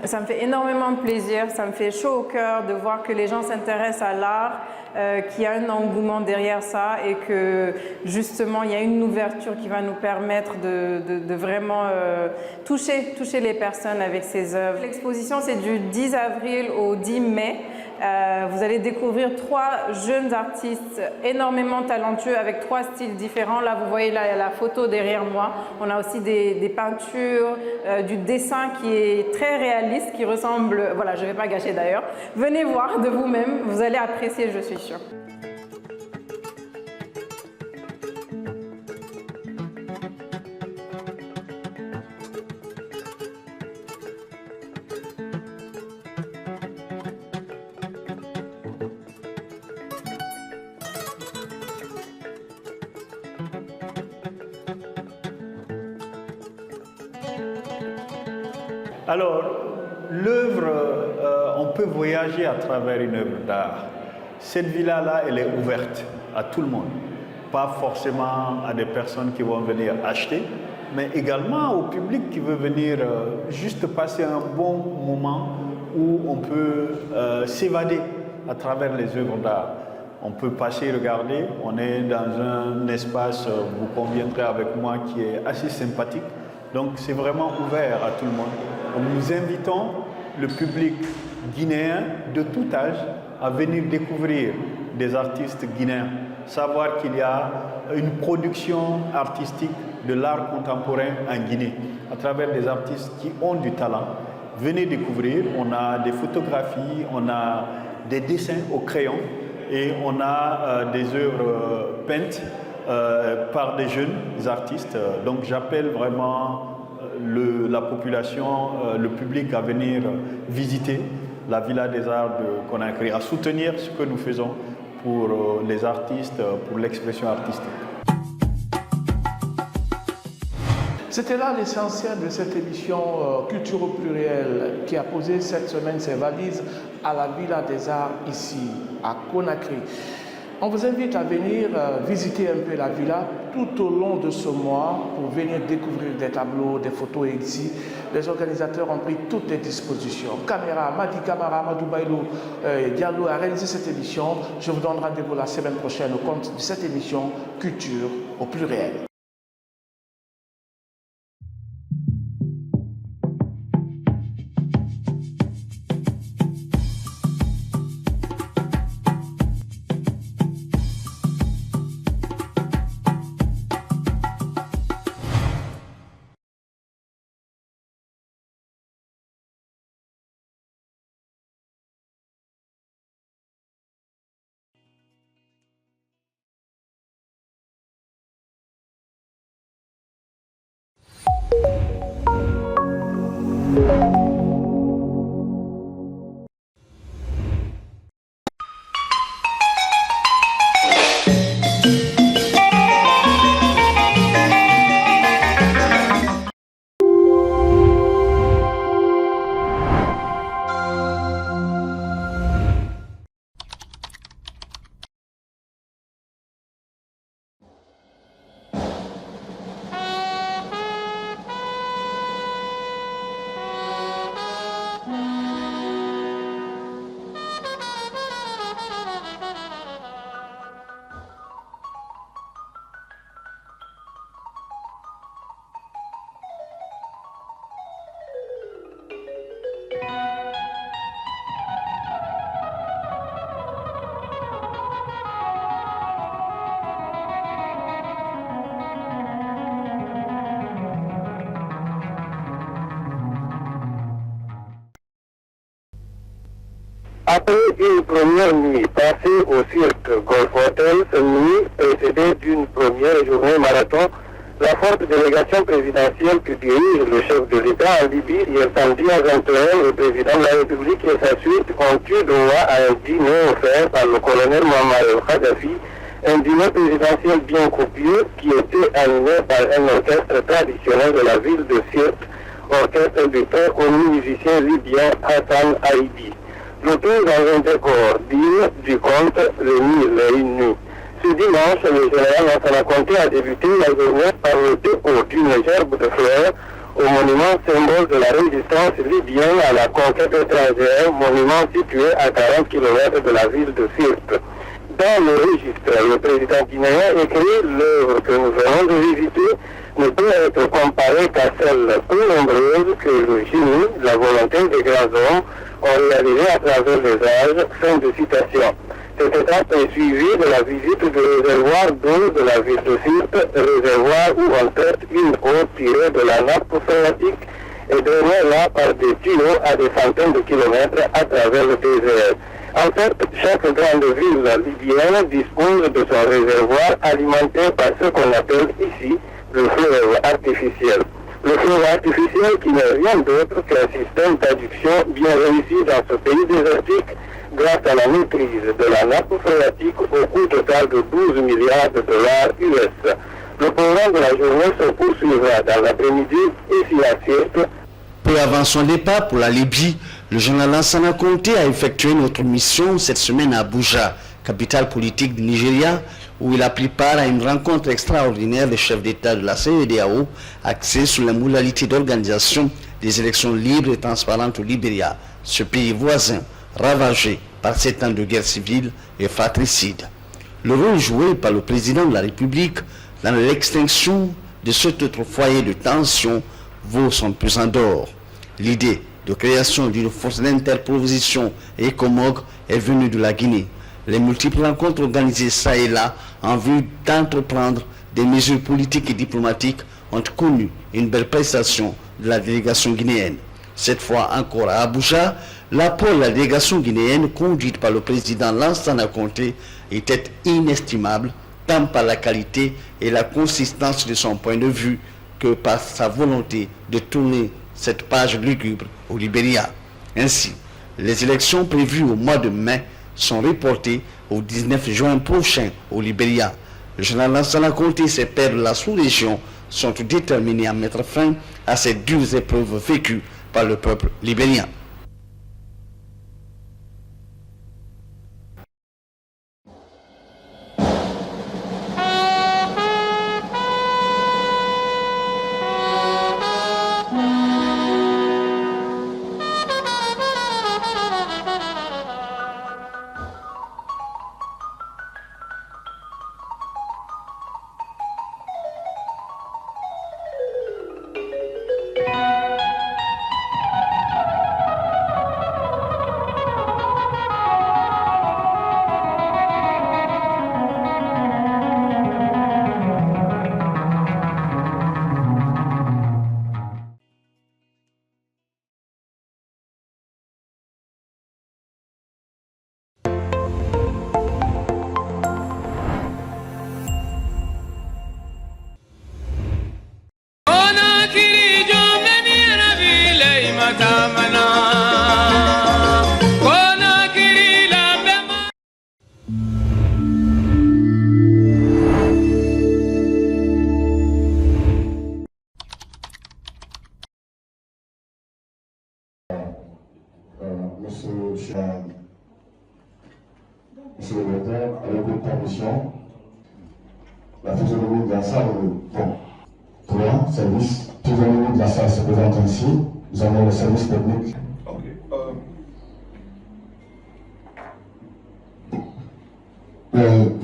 Ça me fait énormément plaisir, ça me fait chaud au cœur de voir que les gens s'intéressent à l'art, qu'il y a un engouement derrière ça et que justement il y a une ouverture qui va nous permettre de vraiment toucher les personnes avec ces œuvres. L'exposition c'est du 10 avril au 10 mai. Vous allez découvrir 3 jeunes artistes énormément talentueux avec 3 styles différents. Là, vous voyez la photo derrière moi. On a aussi des peintures, du dessin qui est très réaliste, qui ressemble... Voilà, je ne vais pas gâcher d'ailleurs. Venez voir de vous-même, vous allez apprécier, je suis sûre. Alors, l'œuvre, on peut voyager à travers une œuvre d'art. Cette villa-là, elle est ouverte à tout le monde. Pas forcément à des personnes qui vont venir acheter, mais également au public qui veut venir juste passer un bon moment où on peut s'évader à travers les œuvres d'art. On peut passer, regarder, on est dans un espace, vous conviendrez avec moi, qui est assez sympathique. Donc c'est vraiment ouvert à tout le monde. Donc, nous invitons le public guinéen de tout âge à venir découvrir des artistes guinéens, savoir qu'il y a une production artistique de l'art contemporain en Guinée, à travers des artistes qui ont du talent. Venez découvrir, on a des photographies, on a des dessins au crayon et on a des œuvres peintes par des jeunes artistes. Donc j'appelle vraiment la population, le public à venir visiter la Villa des Arts de Conakry, à soutenir ce que nous faisons pour les artistes, pour l'expression artistique. C'était là l'essentiel de cette émission Culture au pluriel qui a posé cette semaine ses valises à la Villa des Arts ici à Conakry. On vous invite à venir visiter un peu la villa tout au long de ce mois pour venir découvrir des tableaux, des photos ici. Les organisateurs ont pris toutes les dispositions. Caméra, Madi Kamara, Amadou Bailou, Diallo a réalisé cette émission. Je vous donne rendez-vous la semaine prochaine au compte de cette émission Culture au pluriel. Après une première nuit passée au cirque Golf Hotel, cette nuit précédée d'une première journée marathon, la forte délégation présidentielle que dirige le chef de l'État en Libye, Yeltandi Azantouel, le président de la République et sa suite, ont eu droit à un dîner offert par le colonel Muammar el-Kadhafi, un dîner présidentiel bien copieux qui était animé par un orchestre traditionnel de la ville de Sirte, orchestre du très connu musicien libyen Hassan Haïdi. Le tout dans un décor digne du conte Le Nil et une nuit. Ce dimanche, le général Lansana Conté a débuté la journée par le dépôt d'une gerbe de fleurs au monument symbole de la résistance libyenne à la conquête étrangère, monument situé à 40 km de la ville de Sirte. Dans le registre, le président guinéen écrit l'œuvre que nous venons de visiter ne peut être comparée qu'à celle peu nombreuse que le génie, la volonté des grands hommes ont réalisé à travers les âges. Fin de citation. Cette étape est suivie de la visite du réservoir d'eau de la ville de Sirte, réservoir où on traite une eau tirée de la nappe phréatique et drainée là par des tuyaux à des centaines de kilomètres à travers le désert. En fait, chaque grande ville libyenne dispose de son réservoir alimenté par ce qu'on appelle ici le fleuve artificiel. Le fleuve artificiel qui n'est rien d'autre qu'un système d'adduction bien réussi dans ce pays désertique grâce à la maîtrise de la nappe phréatique au coût total de 12 milliards de dollars US. Le programme de la journée se poursuivra dans l'après-midi ici à Sirte. Peu avant son départ pour la Libye, le général Lansana Conté a effectué notre mission cette semaine à Abuja, capitale politique du Nigeria, où il a pris part à une rencontre extraordinaire des chefs d'État de la CEDEAO axée sur les modalités d'organisation des élections libres et transparentes au Libéria, ce pays voisin ravagé par 7 ans de guerre civile et fratricide. Le rôle joué par le président de la République dans l'extinction de cet autre foyer de tension vaut son pesant d'or. L'idée de création d'une force d'interposition ECOMOG est venue de la Guinée. Les multiples rencontres organisées ça et là en vue d'entreprendre des mesures politiques et diplomatiques ont connu une belle prestation de la délégation guinéenne. Cette fois encore à Abuja, l'apport de la délégation guinéenne conduite par le président Lansana Conté était inestimable, tant par la qualité et la consistance de son point de vue que par sa volonté de tourner cette page lugubre au Libéria. Ainsi, les élections prévues au mois de mai sont reportées au 19 juin prochain au Libéria. Le général Lansana Conté et ses pairs de la sous-région sont déterminés à mettre fin à ces dures épreuves vécues par le peuple libérien. Monsieur le directeur, avec votre permission, la physionomie de la salle, bon, 3 services, physionomie de la salle se présente ici, nous avons le service technique.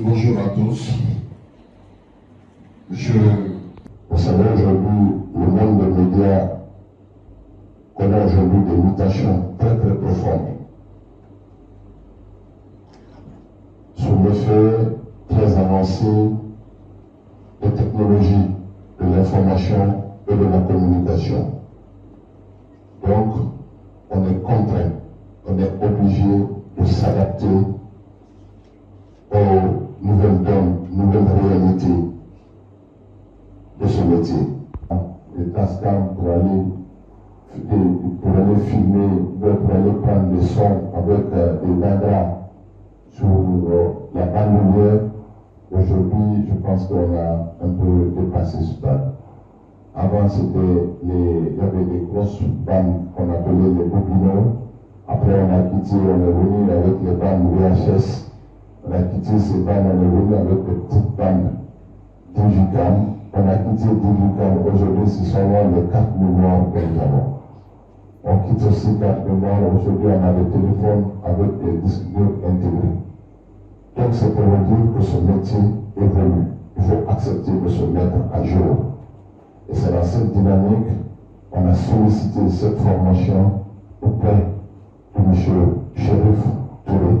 Bonjour à tous. Vous savez, aujourd'hui, le monde des médias connaît aujourd'hui des mutations très très profondes. Sous l'effet très avancé des technologies de l'information et de la communication. Donc, on est contraint, on est obligé de de s'adapter aux nouvelles réalités de ce métier. Les Tascam pour aller filmer, pour aller prendre des sons avec des bandras sur la bandoulière. Aujourd'hui, je pense qu'on a un peu dépassé ce stade. Avant, il y avait des grosses bandes qu'on appelait les bobineurs. Après, on a quitté, on est venu avec les bandes VHS. On a quitté ces bandes, on est venu avec des petites bandes Digicam. On a quitté Digicam. Aujourd'hui, ce sont les cartes mémoires que nous avons. On quitte aussi cartes mémoires. Aujourd'hui, on a des téléphones avec des disques durs intégrés. Donc, c'est pour vous dire que ce métier évolue. Il faut accepter de se mettre à jour. Et c'est dans cette dynamique qu'on a sollicité cette formation auprès de M. Chérif Touré.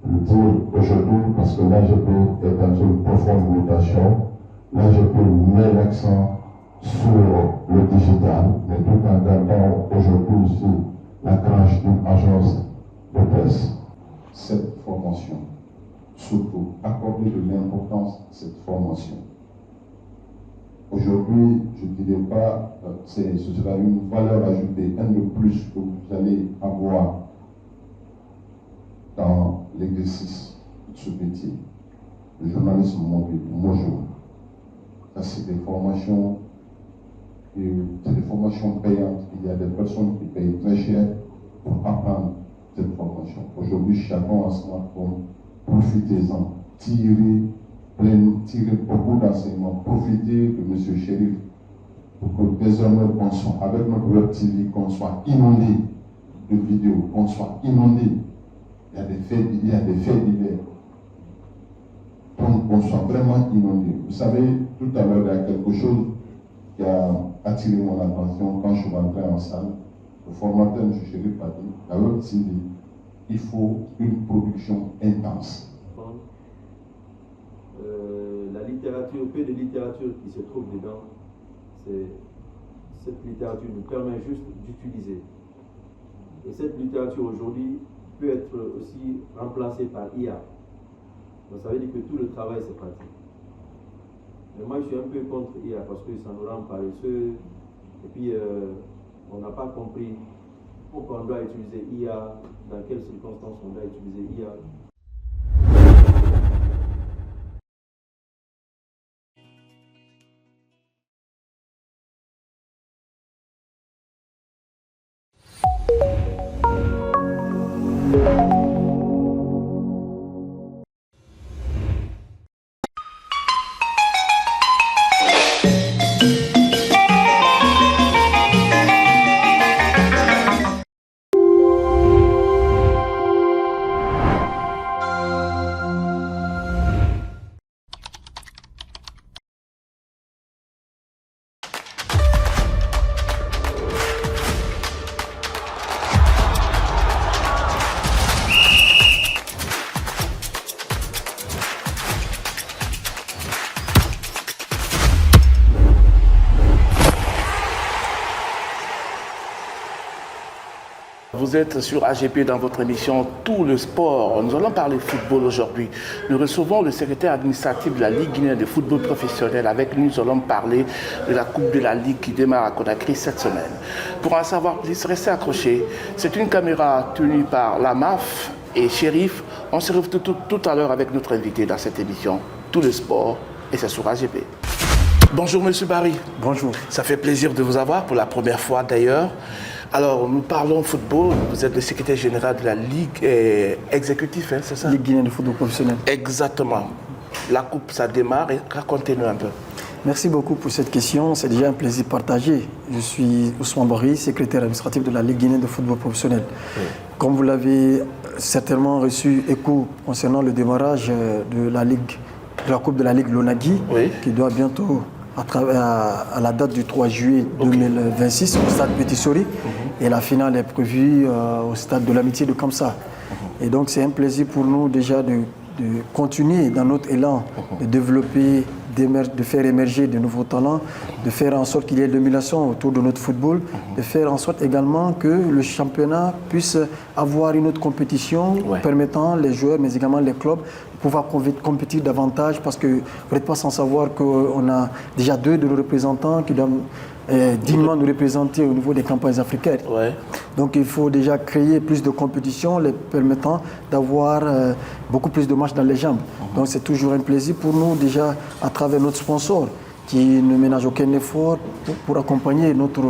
Le dire aujourd'hui, parce que l'AGP est dans une profonde mutation. L'AGP met l'accent sur le digital, mais tout en gardant aujourd'hui aussi la tranche d'une agence de presse. Cette formation, surtout, accorder de l'importance à cette formation. Aujourd'hui, je ne dirais pas, ce sera une valeur ajoutée, un de plus que vous allez avoir dans l'exercice de ce métier. Le journalisme mobile, Mojo. Ça, c'est des formations payantes. Il y a des personnes qui payent très cher pour apprendre cette formation. Aujourd'hui, chacun a un smartphone. Profitez-en. Tirez beaucoup d'enseignements. Profitez de M. Chérif pour que désormais qu'on soit, avec notre web TV, qu'on soit inondé de vidéos, qu'on soit inondé. Il y a des faits divers. Donc, qu'on soit vraiment inondé. Vous savez, tout à l'heure, il y a quelque chose qui a attiré mon attention quand je suis rentré en salle. Le formateur, M. Chérif, a dit, la web TV, il faut une production intense. La littérature, peu de littérature qui se trouve dedans, cette littérature nous permet juste d'utiliser. Et cette littérature aujourd'hui peut être aussi remplacée par IA. Donc ça veut dire que tout le travail c'est pratique. Mais moi je suis un peu contre IA parce que ça nous rend paresseux et puis on n'a pas compris pourquoi on doit utiliser IA, dans quelles circonstances on doit utiliser IA. Vous êtes sur AGP dans votre émission Tout le sport. Nous allons parler football aujourd'hui. Nous recevons le secrétaire administratif de la Ligue guinéenne de football professionnel. Avec lui, nous allons parler de la Coupe de la Ligue qui démarre à Conakry cette semaine. Pour en savoir plus, restez accrochés. C'est une caméra tenue par la MAF et Chérif. On se retrouve tout à l'heure avec notre invité dans cette émission Tout le sport et c'est sur AGP. Bonjour Monsieur Barry. Bonjour. Ça fait plaisir de vous avoir pour la première fois d'ailleurs. Alors, nous parlons football. Vous êtes le secrétaire général de la Ligue exécutive, hein, c'est ça? Ligue guinéenne de football professionnel. Exactement. La coupe, ça démarre. Racontez-nous un peu. Merci beaucoup pour cette question. C'est déjà un plaisir partagé. Je suis Ousmane Barry, secrétaire administratif de la Ligue guinéenne de football professionnel. Oui. Comme vous l'avez certainement reçu écho concernant le démarrage de la Coupe de la Ligue Lonagui, oui, qui doit bientôt, à la date du 3 juillet 2026, au stade Petit Sori. Et la finale est prévue au stade de l'Amitié de Kamsa. Et donc c'est un plaisir pour nous déjà de continuer dans notre élan de développer de faire émerger de nouveaux talents, de faire en sorte qu'il y ait de l'émulation autour de notre football, de faire en sorte également que le championnat puisse avoir une autre compétition permettant les joueurs, mais également les clubs, de pouvoir compétir davantage, parce que vous n'êtes pas sans savoir qu'on a déjà 2 de nos représentants qui doivent dignement nous représenter au niveau des campagnes africaines. Donc il faut déjà créer plus de compétitions, les permettant d'avoir beaucoup plus de matchs dans les jambes. Donc c'est toujours un plaisir pour nous déjà à travers notre sponsor qui ne ménage aucun effort pour accompagner notre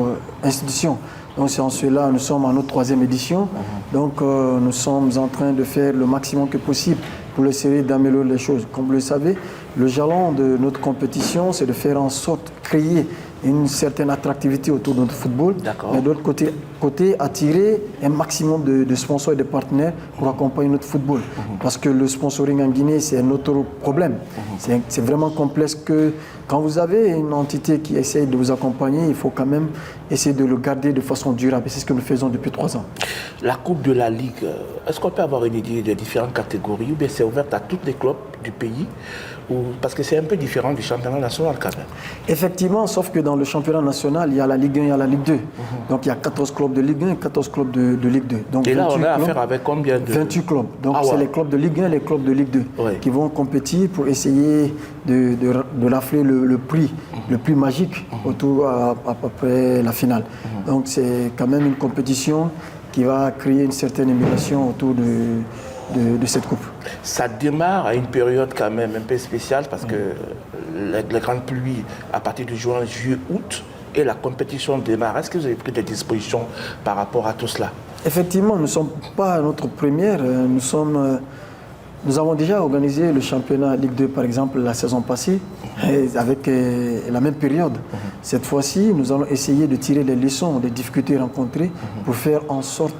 institution. Donc c'est en cela, nous sommes en notre 3e édition. Donc nous sommes en train de faire le maximum que possible pour essayer d'améliorer les choses. Comme vous le savez, le jalon de notre compétition, c'est de faire en sorte de créer une certaine attractivité autour de notre football, mais de l'autre côté, attirer un maximum de sponsors et de partenaires pour accompagner notre football. Parce que le sponsoring en Guinée, c'est un autre problème. C'est vraiment complexe que quand vous avez une entité qui essaie de vous accompagner, il faut quand même essayer de le garder de façon durable. Et c'est ce que nous faisons depuis 3 ans. La Coupe de la Ligue, est-ce qu'on peut avoir une idée des différentes catégories ou bien c'est ouvert à tous les clubs du pays? Parce que c'est un peu différent du championnat national quand même. Effectivement, sauf que dans le championnat national, il y a la Ligue 1 et il y a la Ligue 2. Donc il y a 14 clubs de Ligue 1 et 14 clubs de Ligue 2. Donc, et là, on a affaire avec combien de... 28 clubs. Donc c'est les clubs de Ligue 1 et les clubs de Ligue 2 qui vont compétir pour essayer de rafler le prix magique autour à peu près la finale. Donc c'est quand même une compétition qui va créer une certaine émulation autour de cette coupe. Ça démarre à une période quand même un peu spéciale parce que les grandes pluies à partir de juin, juillet, août et la compétition démarre. Est-ce que vous avez pris des dispositions par rapport à tout cela? Effectivement, nous ne sommes pas à notre première. Nous avons déjà organisé le championnat Ligue 2 par exemple la saison passée avec la même période. Cette fois-ci, nous allons essayer de tirer les leçons des difficultés rencontrées pour faire en sorte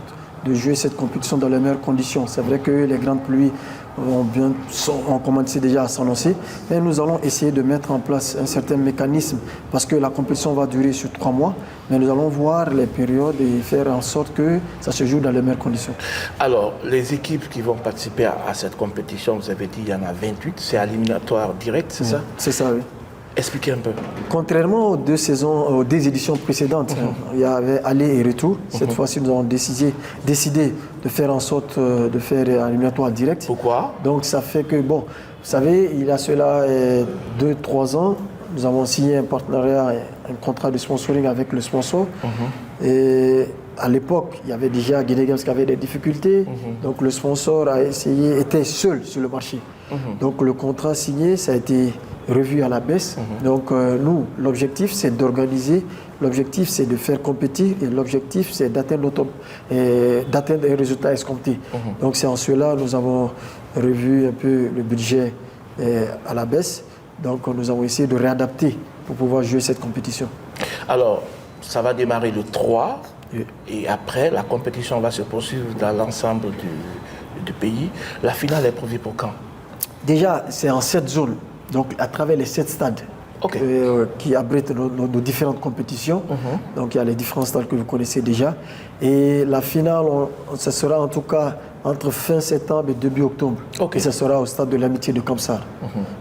de jouer cette compétition dans les meilleures conditions. C'est vrai que les grandes pluies ont commencé déjà à s'annoncer, mais nous allons essayer de mettre en place un certain mécanisme parce que la compétition va durer sur 3 mois, mais nous allons voir les périodes et faire en sorte que ça se joue dans les meilleures conditions. Alors, les équipes qui vont participer à cette compétition, vous avez dit il y en a 28, c'est éliminatoire direct, c'est ça? C'est ça, oui. Expliquez un peu. Contrairement aux 2 éditions précédentes, il y avait aller et retour. Cette fois-ci, nous avons décidé de faire en sorte de faire un éliminatoire direct. Pourquoi? Donc ça fait que, bon, vous savez, il y a cela 2-3 ans, nous avons signé un partenariat, un contrat de sponsoring avec le sponsor. Et à l'époque, il y avait déjà Guinée Games qui avait des difficultés. Donc le sponsor était seul sur le marché. Donc le contrat signé, ça a été revu à la baisse. Donc nous, l'objectif c'est d'organiser, l'objectif c'est de faire compétir et l'objectif c'est d'atteindre un résultat escompté. Donc c'est en cela nous avons revu un peu le budget à la baisse. Donc nous avons essayé de réadapter pour pouvoir jouer cette compétition. Alors, ça va démarrer le 3 et après la compétition va se poursuivre dans l'ensemble du pays. La finale est prévue pour quand? Déjà, c'est en 7 zones. Donc, à travers les 7 stades qui abritent nos différentes compétitions. Donc, il y a les différents stades que vous connaissez déjà. Et la finale, ce sera en tout cas entre fin septembre et début octobre. Et ce sera au stade de l'amitié de Kamsar.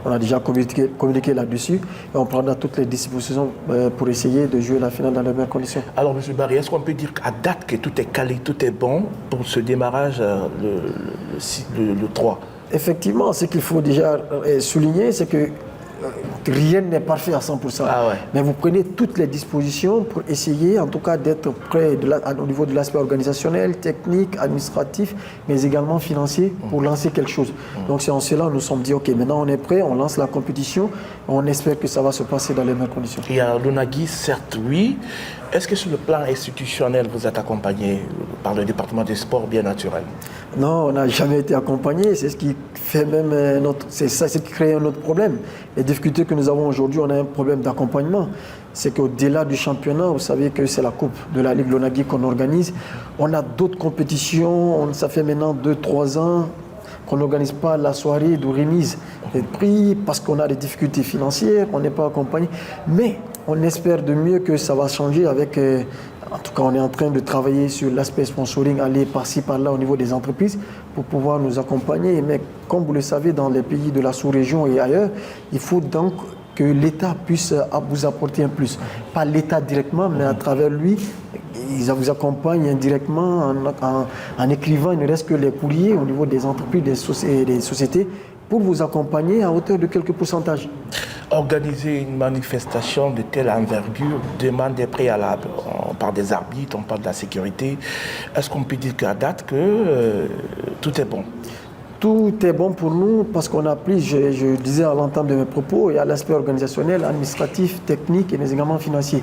On a déjà communiqué là-dessus et on prendra toutes les dispositions pour essayer de jouer la finale dans les meilleures conditions. Alors, M. Barry, est-ce qu'on peut dire qu'à date que tout est calé, tout est bon pour ce démarrage le 3? Effectivement, ce qu'il faut déjà souligner, c'est que rien n'est parfait à 100%. Mais vous prenez toutes les dispositions pour essayer, en tout cas, d'être prêt au niveau de l'aspect organisationnel, technique, administratif, mais également financier pour lancer quelque chose. Donc c'est en cela que nous nous sommes dit, ok, maintenant on est prêt, on lance la compétition, on espère que ça va se passer dans les meilleures conditions. Il y a l'ONAGUI, certes, oui. Est-ce que sur le plan institutionnel, vous êtes accompagné par le département des sports bien naturel? Non, on n'a jamais été accompagné. C'est ce qui fait même c'est ce qui crée un autre problème. Les difficultés que nous avons aujourd'hui, on a un problème d'accompagnement. C'est qu'au-delà du championnat, vous savez que c'est la Coupe de la Ligue l'ONAGUI qu'on organise. On a d'autres compétitions. Ça fait maintenant 2-3 ans qu'on n'organise pas la soirée de remise des prix parce qu'on a des difficultés financières, on n'est pas accompagné. Mais on espère de mieux que ça va changer avec... En tout cas, on est en train de travailler sur l'aspect sponsoring, aller par-ci, par-là au niveau des entreprises pour pouvoir nous accompagner. Mais comme vous le savez, dans les pays de la sous-région et ailleurs, il faut donc que l'État puisse vous apporter un plus. Pas l'État directement, mais à travers lui, ils vous accompagnent indirectement en écrivant, il ne reste que les courriers au niveau des entreprises, des sociétés, pour vous accompagner à hauteur de quelques pourcentages. Organiser une manifestation de telle envergure demande des préalables. On parle des arbitres, on parle de la sécurité. Est-ce qu'on peut dire qu'à date que tout est bon? Tout est bon pour nous parce qu'on a pris, je disais à l'entame de mes propos, il y a l'aspect organisationnel, administratif, technique et mais également financier.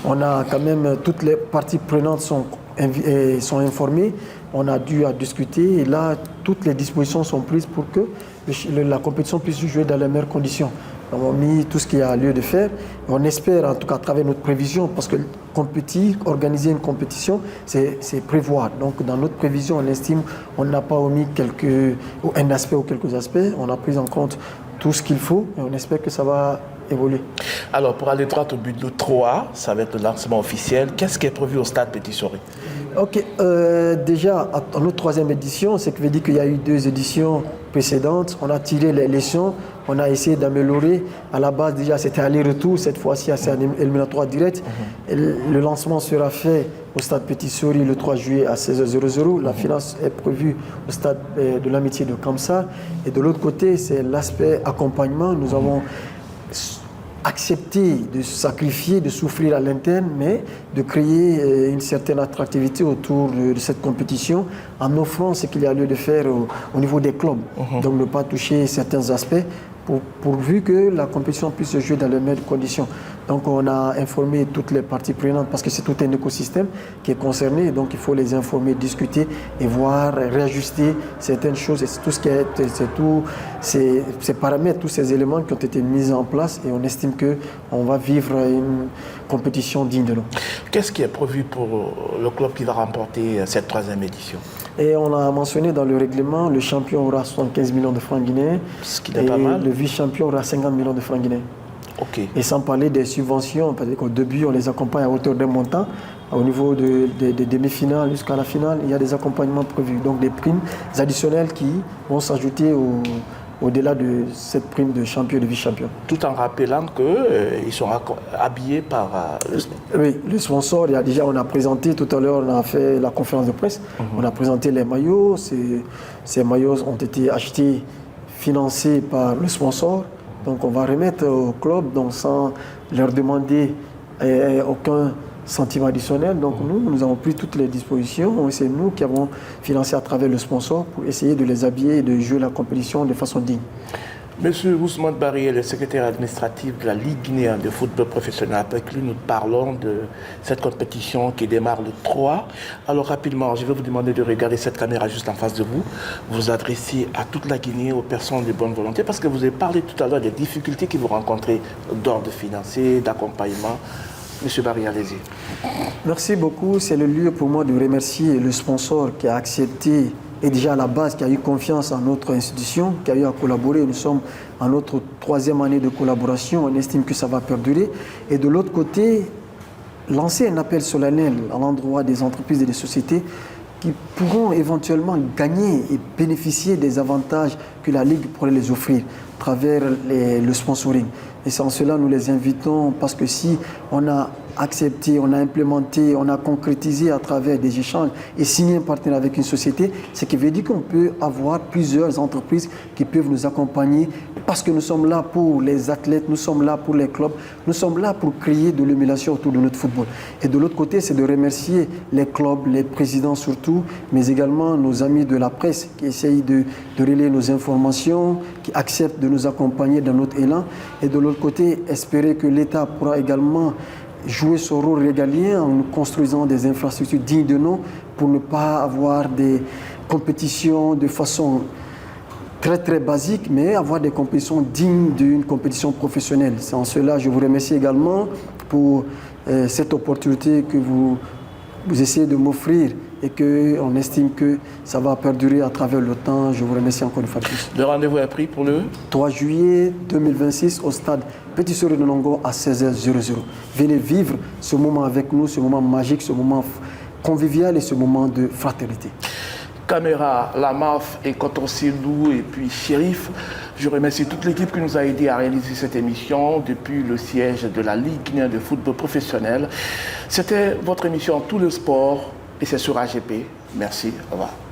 On a quand même, toutes les parties prenantes sont informées, on a dû discuter et là, toutes les dispositions sont prises pour que la compétition puisse se jouer dans les meilleures conditions. On a mis tout ce qu'il y a lieu de faire. On espère, en tout cas à travers notre prévision, parce que organiser une compétition, c'est prévoir. Donc dans notre prévision, on estime on n'a pas omis un aspect ou quelques aspects. On a pris en compte tout ce qu'il faut et on espère que ça va évoluer. Alors pour aller droit au but, le 3, ça va être le lancement officiel. Qu'est-ce qui est prévu au stade Petit-Souris? Ok, déjà, en notre troisième édition, c'est que veut dire qu'il y a eu 2 éditions précédentes. On a tiré les leçons, on a essayé d'améliorer. À la base, déjà, c'était aller-retour. Cette fois-ci, c'est un éliminatoire direct. Le lancement sera fait au stade Petit-Souris le 3 juillet à 16h00. La finale est prévue au stade de l'Amitié de Kamsar. Et de l'autre côté, c'est l'aspect accompagnement. Nous avons accepter de sacrifier, de souffrir à l'interne, mais de créer une certaine attractivité autour de cette compétition en offrant ce qu'il y a lieu de faire au niveau des clubs. Donc ne pas toucher certains aspects pourvu que la compétition puisse se jouer dans les meilleures conditions. Donc on a informé toutes les parties prenantes parce que c'est tout un écosystème qui est concerné. Donc il faut les informer, discuter et voir, réajuster certaines choses. Et c'est tout ce qui est, c'est tous ces paramètres, tous ces éléments qui ont été mis en place et on estime qu'on va vivre une compétition digne de nous. Qu'est-ce qui est prévu pour le club qui va remporter cette 3e édition? Et on a mentionné dans le règlement, le champion aura 75 millions de francs guinéens. Ce qui n'est pas mal. Le vice-champion aura 50 millions de francs guinéens. Okay. Et sans parler des subventions, parce qu'au début, on les accompagne à hauteur d'un montant. Au niveau des demi-finales jusqu'à la finale, il y a des accompagnements prévus. Donc des primes additionnelles qui vont s'ajouter au-delà de cette prime de champion et de vice-champion. Tout en rappelant qu'ils sont habillés par le sponsor. Oui, le sponsor, on a présenté, tout à l'heure, on a fait la conférence de presse, on a présenté les maillots. Ces maillots ont été achetés, financés par le sponsor. Donc on va remettre au club donc sans leur demander aucun centime additionnel. Donc nous avons pris toutes les dispositions. C'est nous qui avons financé à travers le sponsor pour essayer de les habiller et de jouer la compétition de façon digne. Monsieur Ousmane Barry, le secrétaire administratif de la Ligue guinéenne de football professionnel. Avec lui, nous parlons de cette compétition qui démarre le 3. Alors rapidement, je vais vous demander de regarder cette caméra juste en face de vous. Vous adressez à toute la Guinée, aux personnes de bonne volonté, parce que vous avez parlé tout à l'heure des difficultés que vous rencontrez d'ordre financier, d'accompagnement. Monsieur Barry, allez-y. Merci beaucoup. C'est le lieu pour moi de remercier le sponsor qui a accepté et déjà à la base qui a eu confiance en notre institution, qui a eu à collaborer. Nous sommes en notre 3e année de collaboration. On estime que ça va perdurer. Et de l'autre côté, lancer un appel solennel à l'endroit des entreprises et des sociétés qui pourront éventuellement gagner et bénéficier des avantages que la Ligue pourrait les offrir à travers le sponsoring. Et c'est en cela nous les invitons parce que si on a accepté, on a implémenté, on a concrétisé à travers des échanges et signé un partenariat avec une société, ce qui veut dire qu'on peut avoir plusieurs entreprises qui peuvent nous accompagner parce que nous sommes là pour les athlètes, nous sommes là pour les clubs, nous sommes là pour créer de l'émulation autour de notre football. Et de l'autre côté, c'est de remercier les clubs, les présidents surtout, mais également nos amis de la presse qui essayent de relayer nos informations, qui acceptent de nous accompagner dans notre élan. Et de l'autre côté, espérer que l'État pourra également jouer son rôle régalien en construisant des infrastructures dignes de nous pour ne pas avoir des compétitions de façon très très basique, mais avoir des compétitions dignes d'une compétition professionnelle. C'est en cela que je vous remercie également pour cette opportunité que vous essayez de m'offrir et qu'on estime que ça va perdurer à travers le temps. Je vous remercie encore une fois de plus. Le rendez-vous est pris pour le 3 juillet 2026 au stade Petit-Souris de Nongo à 16h00. Venez vivre ce moment avec nous, ce moment magique, ce moment convivial et ce moment de fraternité. Caméra, Lamaf et Kotorsilou et puis Shérif. Je remercie toute l'équipe qui nous a aidé à réaliser cette émission depuis le siège de la Ligue guinéenne de football professionnel. C'était votre émission Tout le sport et c'est sur AGP. Merci, au revoir.